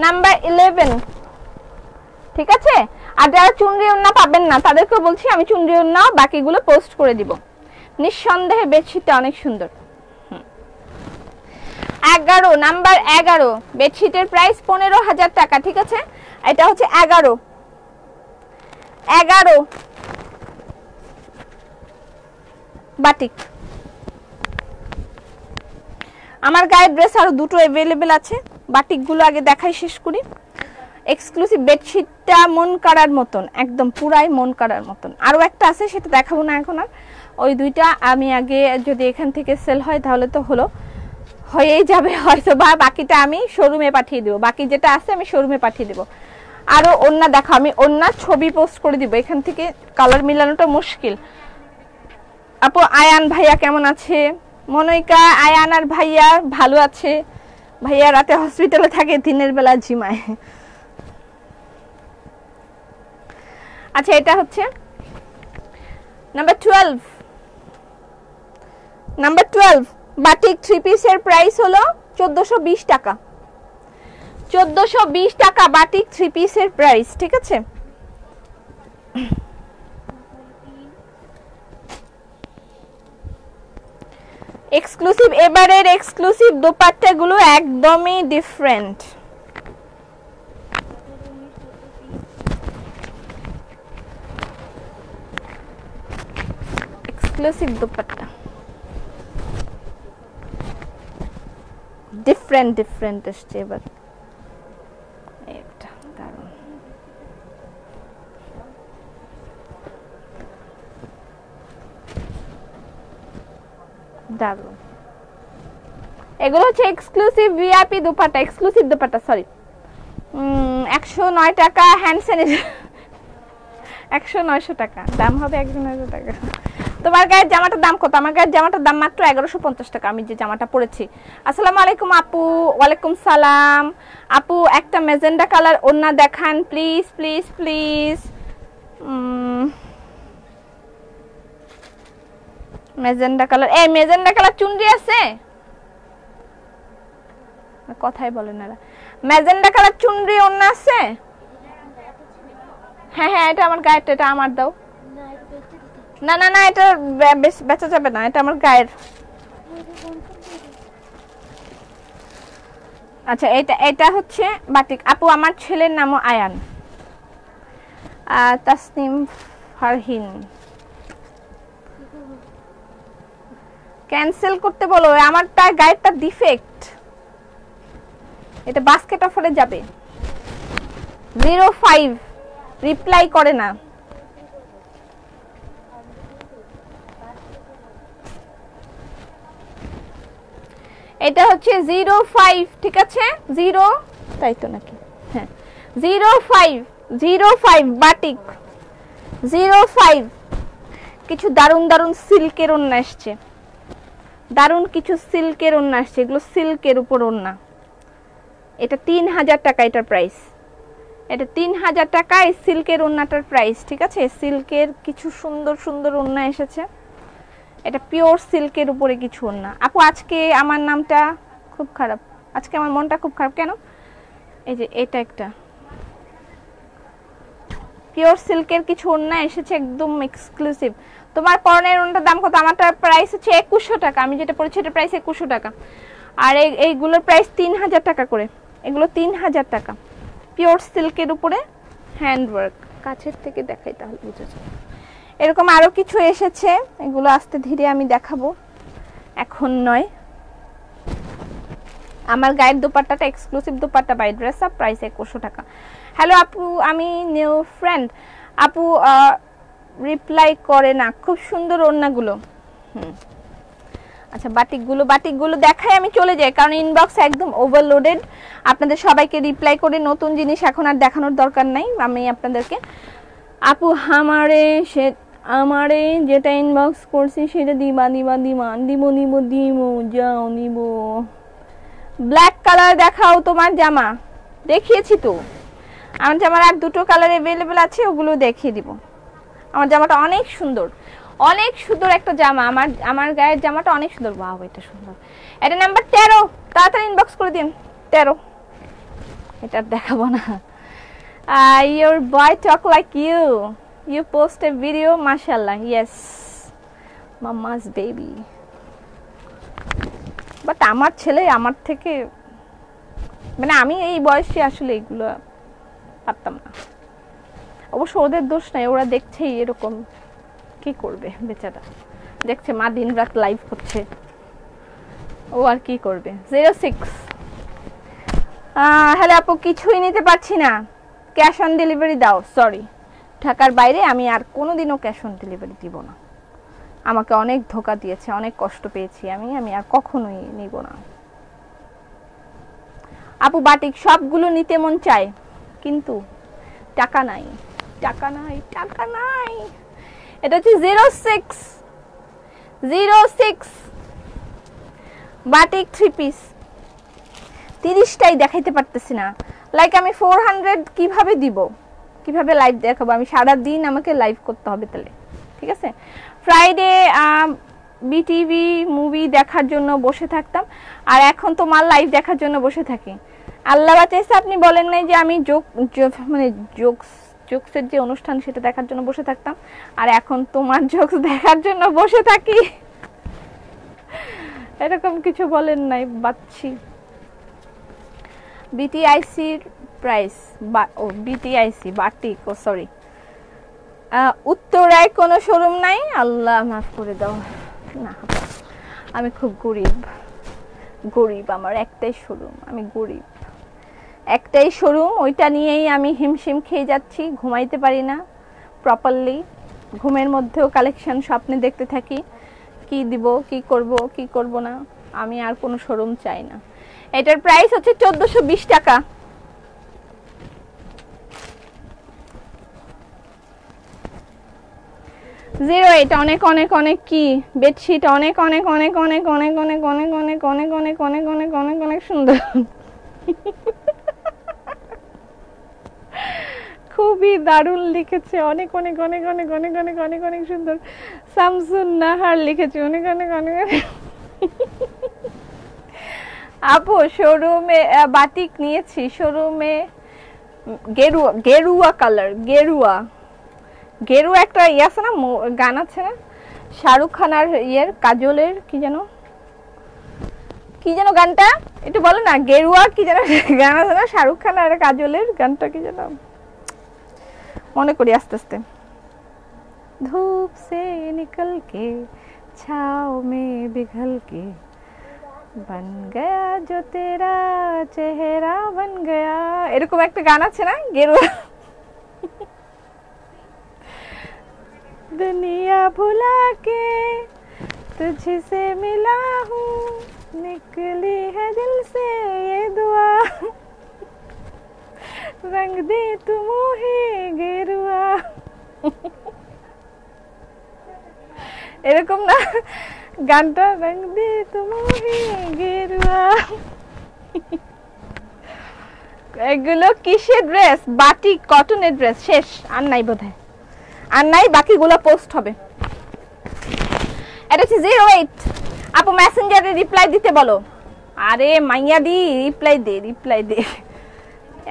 নাম্বার 11, ঠিক আছে। আর যারা চুনরি ওড়না পাবেন না তাদেরকেও বলছি আমি চুনরি ওড়না বাকিগুলো পোস্ট করে দিব। নিঃসন্দেহে বেডশিটটা অনেক সুন্দর। 11, নাম্বার 11, বেডশিটের প্রাইস 15,000 টাকা, ঠিক আছে। এটা হচ্ছে 11 বাটিক। আমার গায়ের ড্রেস আরো দুটো অ্যাভেলেবেল আছে, বাটিকগুলো আগে দেখাই শেষ করি। এক্সক্লুসিভ বেডশিটটা মন কাড়ার মতন, একদম পুরাই মন কাড়ার মতন। আরো একটা আছে সেটা দেখাবো না এখন, আর ওই দুইটা আমি আগে, যদি এখান থেকে সেল হয় তাহলে তো হলো, হয়েই যাবে হয়তো, বা বাকিটা আমি শোরুমে পাঠিয়ে দেবো। বাকি যেটা আছে আমি শোরুমে পাঠিয়ে দেবো। আরো ওন্না দেখো, আমি ওন্নার ছবি পোস্ট করে দিব, এখান থেকে কালার মিলানোটা মুশকিল। আপু আয়ান ভাইয়া কেমন আছে? মনিকা, আয়ান আর ভাইয়া ভালো আছে। ভাইয়া রাতে হসপিটালে থাকে, দিনের বেলা জিমায়। আচ্ছা এটা হচ্ছে নাম্বার 12, নাম্বার 12 বাটিক 3 পিসের প্রাইস হলো 1420 টাকা। 1420 টাকা বাটিক 3 পিসের প্রাইস, ঠিক আছে। এক্সক্লুসিভ, এবারের এক্সক্লুসিভ দোপাট্টাগুলো একদমই ডিফারেন্ট। এক্সক্লুসিভ দোপাট্টা ডিফারেন্ট আসছে এবার। এটা দারুণ, দারুণ। এগুলো হচ্ছে exclusive VIP dupatta, exclusive dupatta, sorry. 109 টাকা হ্যান্ড স্যানিটাইজার, 100-900 টাকা দাম হবে, 100-900 টাকা। তোমার গায়ের জামাটার দাম কত? আমার গায়ের জামাটার দাম মাত্র 1150 টাকা, আমি যে জামাটা পরেছি। আসসালামু আলাইকুম আপু। ওয়ালাইকুম সালাম। আপু একটা মেজেন্ডা কালার ওড়না দেখান please please please. Magenta colour, এই মেজেন্ডা কালার চুনরি আছে? কথাই বলেন না। মেজেন্ডা কালার চুনরি ওড়না আছে? হ্যাঁ হ্যাঁ, এটা আমার গায়ের, এটা আমার দাও। না না না, এটা বেচা যাবে না, এটা আমার গায়ের। আচ্ছা এটা হচ্ছে বাটিক। আপু আমার ছেলের নামও আয়ান। তাসনিম ফারহিন, ক্যান্সেল করতে বলো, আমারটা গায়েরটা ডিফেক্ট, এটা বাস্কেট অফারে যাবে। 05 রিপ্লাই করে না। এটা হচ্ছে 05, ঠিক আছে? 0 তাই তো নাকি? হ্যাঁ 05 বাটিক 05। কিছু দারুন দারুন সিল্কের ওড়না আসছে, দারুন কিছু সিল্কের ওড়না আসছে, এগুলো সিল্কের উপর ওড়না। এটা 3000 টাকা এটার প্রাইস, এটা 3000 টাকা এই সিল্কের ওড়নাটার প্রাইস, ঠিক আছে? সিল্কের কিছু সুন্দর সুন্দর ওড়না এসেছে, এটা পিওর সিল্কের উপরে কিছু ওড়না। আপু আজকে আমার নামটা খুব খারাপ, আজকে আমার মনটা খুব খারাপ কেন? এই যে এটা একটা পিওর সিল্কের কিছু ওড়না এসেছে, একদম এক্সক্লুসিভ। তোমার পরনের ওড়নাটার দাম কত? আমারটার প্রাইস হচ্ছে 2100 টাকা, আমি যেটা পড়েছি এটার প্রাইস 2100 টাকা। আর এইগুলোর প্রাইস 3000 টাকা করে, এগুলো 3000 টাকা পিওর সিল্কের উপরে হ্যান্ডওয়ার্ক। কাছের থেকে দেখাই তাহলে বুঝা যাবে। এরকম আরো কিছু এসেছে, এগুলো আস্তে ধীরে আমি দেখাবো, এখন নয়। আমার গায়ের দোপাট্টাটা exclusive dupatta by dress up, price 2100 টাকা। হ্যালো আপু, আমি নিউ ফ্রেন্ড। আপু রিপ্লাই করে না, খুব সুন্দর ওড়নাগুলো। আচ্ছা বাটিকগুলো দেখাই আমি চলে যাই, কারণ ইনবক্স একদম ওভারলোডেড। আপনাদের সবাইকে রিপ্লাই করে নতুন জিনিস এখন আর দেখানোর দরকার নাই আমি আপনাদেরকে। আপু আমারে যেটা ইনবক্স করছি সেটা দিবা যাও নিব। ব্ল্যাক কালার দেখাও তোমার জামা, দেখিয়েছি তো। আমার জামার আর দুটো কালার অ্যাভেলেবেল আছে, ওগুলো দেখিয়ে দিব। আমার জামাটা অনেক সুন্দর, অনেক সুন্দর একটা জামা, আমার গায়ের জামাটা অনেক সুন্দর। ওয়াও এটা সুন্দর, এটা নাম্বার 13, তাড়াতাড়ি ইনবক্স করে দিন 13। এটা দেখাবো না। Your boy talk like you post a video, mashallah. Yes, mama's baby. But আমার ছেলে আমার থেকে, মানে আমি এই বয়সে আসলে এগুলো পারতাম না। অবশ্য ওদের দোষ নাই, ওরা দেখছেই এরকম, কি করবে বেচারা, দেখছে মা দিন রাত লাইভ করছে, ও আর কি করবে। 06 হ্যালো আপু, কিছুই নিতে পারছি না, ক্যাশ অন ডেলিভারি দাও। সরি, ঢাকার বাইরে আমি আর কোনোদিনও ক্যাশ অন ডেলিভারি দিব না। আমাকে অনেক ধোকা দিয়েছে, অনেক কষ্ট পেয়েছি আমি আর কখনোই নিব না। আপু বাটিক সবগুলো নিতে মন চায়, কিন্তু টাকা নাই। এটা হচ্ছে 06 বাটিক 3 পিস, 30টাই দেখাইতে পারতেছি না। লাইক আমি 400 কিভাবে দিব, কিভাবে লাইভ দেখাবো? আমি সারা দিন আমাকে লাইভ করতে হবে তাহলে, ঠিক আছে? ফ্রাইডে বিটিভি মুভি দেখার জন্য বসে থাকতাম, আর এখন তোমার লাইভ দেখার জন্য বসে থাকি। আল্লাহ বাঁচাইছে, আপনি বলেন নাই যে আমি জোকসের যে অনুষ্ঠান সেটা দেখার জন্য বসে থাকতাম, আর এখন তোমার জোকস দেখার জন্য বসে থাকি। এরকম কিছু বলেন নাই, বাচ্চি। বিটিআইসির প্রাইস, বিটিআইসি বাটিক, সরি, উত্তরায় কোনো শোরুম নাই? আল্লাহ মাফ করে দাও, না আমি খুব গরিব, আমার একটাই শোরুম, আমি গরিব, একটাই শোরুম, ওইটা নিয়েই আমি হিমশিম খেয়ে যাচ্ছি, ঘুমাইতে পারি না প্রপারলি, ঘুমের মধ্যেও কালেকশন স্বপ্নে দেখতে থাকি, কি দিব, কি করব না। আমি আর কোনো শোরুম চাই না। এটার প্রাইস হচ্ছে 1420 টাকা। জিরো, এটা অনেক অনেক অনেক কি বেডশিট, অনেক অনেক অনেক অনেক অনেক অনেক অনেক অনেক অনেক অনেক অনেক অনেক অনেক অনেক সুন্দর, খুবই দারুণ লিখেছে, অনেক অনেক অনেক অনেক অনেক অনেক অনেক অনেক সুন্দর। শামসুন নাহার লিখেছে অনেক অনেক অনেক। আপু শোরুমে বাটিক নিয়েছি, শোরুমে গেরুয়া কালার, গেরুয়া একটা ইয়ে আছে না, গান আছে না শাহরুখ খান আর ইয়ের কাজলের, কি যেন গানটা একটু বলো না, গেরুয়া কি যেন গান আছে না শাহরুখ খান আর কাজলের, গানটা কি যেন, মনে করি আস্তে আস্তে। ধূপ সে নিকল কে ছাও মে পিঘল কে বন গয়া জো তেরা চেহারা বন গয়া, এরকম একটা গান আছে না গেরুয়া। दुनिया भुला के तुझसे मिला हूँ, निकली है दिल से ये दुआ रंग दे तू मोहे गेरुआ এরকম না গানটা রং দে তু মোহে গেরুয়া এগুলো কিসের ড্রেস বাটিক কটনের ড্রেস শেষ আর নাই বোধহয় আর নাই বাকিগুলো পোস্ট হবে এটা হচ্ছে 08 আপু মেসেঞ্জারে রিপ্লাই দিতে বলো আরে মাইয়া দি রিপ্লাই দে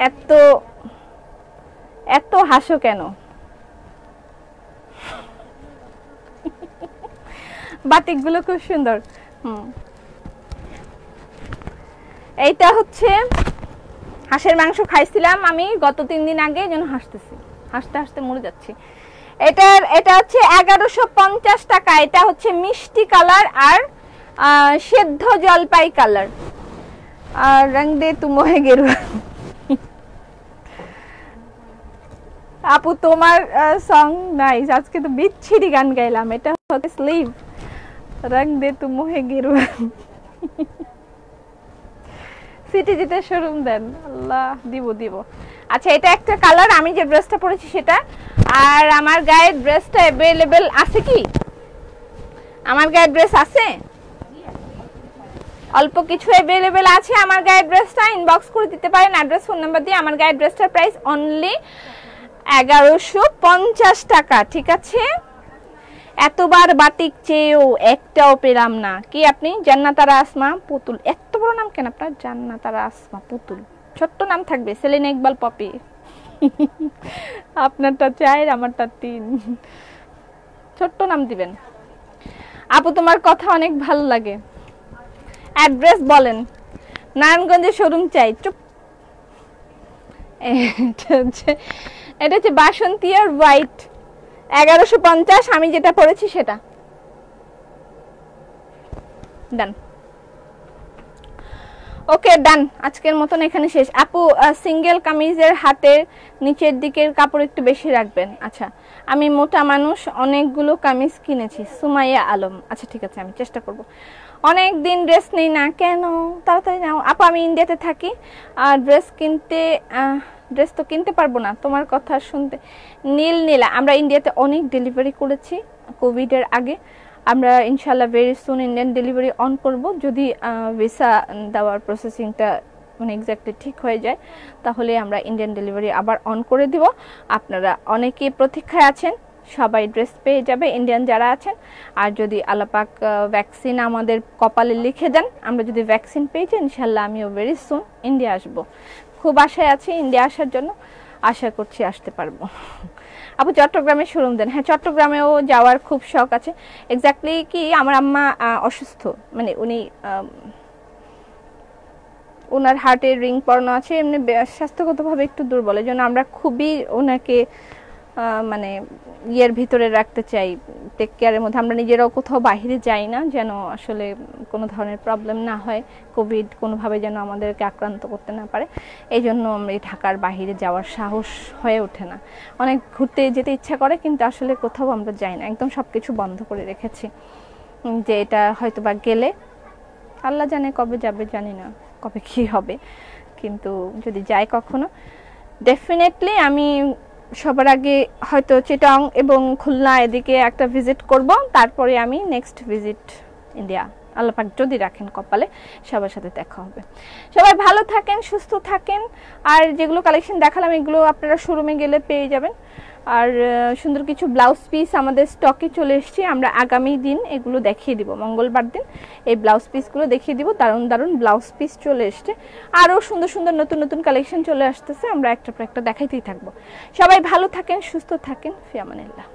এত এত হাসো কেন বাটিকগুলো খুব সুন্দর এইটা হচ্ছে হাঁসের মাংস খাইছিলাম আমি গত 3 দিন আগে যেন হাসতে হাসতে মরে যাচ্ছি এটা হচ্ছে 1150 টাকা এটা হচ্ছে মিষ্টি কালার আর সেদ্ধ জলপাই কালার আর রং দে তু মোহে গেরুয়া আপু তোমার সং নাইস আজকে তো বিচ্ছিরি গান গাইলাম এটা হচ্ছে স্লিভ রং দে তু মোহে গেরুয়া সিটি জিতে শোরুম দেন আল্লাহ দিব আচ্ছা এটা একটা কালার আমি যে ড্রেসটা পরেছি সেটা আর আমার গায়ে ড্রেসটা अवेलेबल আছে কি আমার গায়ে ড্রেস আছে অল্প কিছু अवेलेबल আছে আমার গায়ে ড্রেসটা ইনবক্স করে দিতে পারেন অ্যাড্রেস ফোন নাম্বার দিয়ে আমার গায়ে ড্রেসটার প্রাইস অনলি 1150 টাকা ঠিক আছে এতবার বাটিক চেয়েও একটাও পেলাম না কি আপনি জান্নাতারা আসমা পুতুল এত বড় নাম কেন আপনার জান্নাতারা আসমা পুতুল ছোট্ট নাম থাকবে সেলিনা ইকবাল পপি আপনারটা 4 আমারটা 3 ছোট্ট নাম দিবেন আপু তোমার কথা অনেক ভালো লাগে অ্যাড্রেস বলেন নারায়ণগঞ্জে শোরুম চাই চুপ এটা হচ্ছে বাসন্তী আর হোয়াইট 1150 আমি যেটা পরেছি সেটা ডান ওকে ডান আজকের মতন এখানে শেষ আপু সিঙ্গেল কামিজের হাতের নিচের দিকের কাপড় একটু বেশি রাখবেন আচ্ছা আমি মোটা মানুষ অনেকগুলো কামিজ কিনেছি সুমাইয়া আলম আচ্ছা ঠিক আছে আমি চেষ্টা করব অনেক দিন ড্রেস নেই না কেন তাড়াতাড়ি নাও আপু আমি ইন্ডিয়াতে থাকি আর ড্রেস তো কিনতে পারবো না তোমার কথা শুনতে নীলা আমরা ইন্ডিয়াতে অনেক ডেলিভারি করেছি কোভিড এর আগে আমরা ইনশাআল্লাহ very soon Indian delivery on করব যদি ভিসা দেওয়ার প্রসেসিংটা মানে এক্স্যাক্টলি ঠিক হয়ে যায় তাহলে আমরা ইন্ডিয়ান ডেলিভারি আবার অন করে দিব আপনারা অনেকে প্রতীক্ষায় আছেন সবাই ড্রেস পেয়ে যাবে ইন্ডিয়ান যারা আছেন আর যদি আল্লাহ পাক ভ্যাকসিন আমাদের কপালে লিখে দেন আমরা যদি ভ্যাকসিন পেয়ে যাই ইনশাআল্লাহ আমিও ভেরি সুন ইন্ডিয়া আসব খুব আশায় আছি ইন্ডিয়া আসার জন্য আশা করছি আসতে পারবো আপু চট্টগ্রামে শোরুম দেন হ্যাঁ চট্টগ্রামেও যাওয়ার খুব শখ আছে এক্স্যাক্টলি কি আমার আম্মা অসুস্থ মানে উনি ওনার হার্টের রিং পরানো আছে এমনি স্বাস্থ্যগতভাবে একটু দুর্বল এজন্য আমরা খুবই ওনাকে মানে ইয়ের ভিতরে রাখতে চাই টেক কেয়ারের মধ্যে আমরা নিজেরাও কোথাও বাইরে যাই না যেন আসলে কোনো ধরনের প্রবলেম না হয় কোভিড কোনোভাবে যেন আমাদেরকে আক্রান্ত করতে না পারে এই জন্য আমরা ঢাকার বাইরে যাওয়ার সাহস হয়ে ওঠে না অনেক ঘুরতে যেতে ইচ্ছা করে কিন্তু আসলে কোথাও আমরা যাই না একদম সব কিছু বন্ধ করে রেখেছি যে এটা হয়তো বা গেলে আল্লাহ জানে কবে যাবে জানি না কবে কি হবে কিন্তু যদি যাই কখনো ডেফিনেটলি আমি সবার আগে হয়তো চিটাং এবং খুলনা এদিকে একটা ভিজিট করব তারপরে আমি নেক্সট ভিজিট ইন্ডিয়া আল্লাহ পাক যদি রাখেন কপালে সবার সাথে দেখা হবে সবাই ভালো থাকেন সুস্থ থাকেন আর যেগুলো কালেকশন দেখালাম এগুলো আপনারা শোরুমে গেলে পেয়ে যাবেন আর সুন্দর কিছু ব্লাউজ পিস আমাদের স্টকে চলে এসেছে আমরা আগামী দিন এগুলো দেখিয়ে দিব মঙ্গলবার দিন এই ব্লাউজ পিসগুলো দেখিয়ে দিব দারুণ দারুণ ব্লাউজ পিস চলে এসেছে আরও সুন্দর সুন্দর নতুন নতুন কালেকশন চলে আসতেছে আমরা একটা পর একটা দেখাইতেই থাকবো সবাই ভালো থাকেন সুস্থ থাকেন ফি আমানিল্লাহ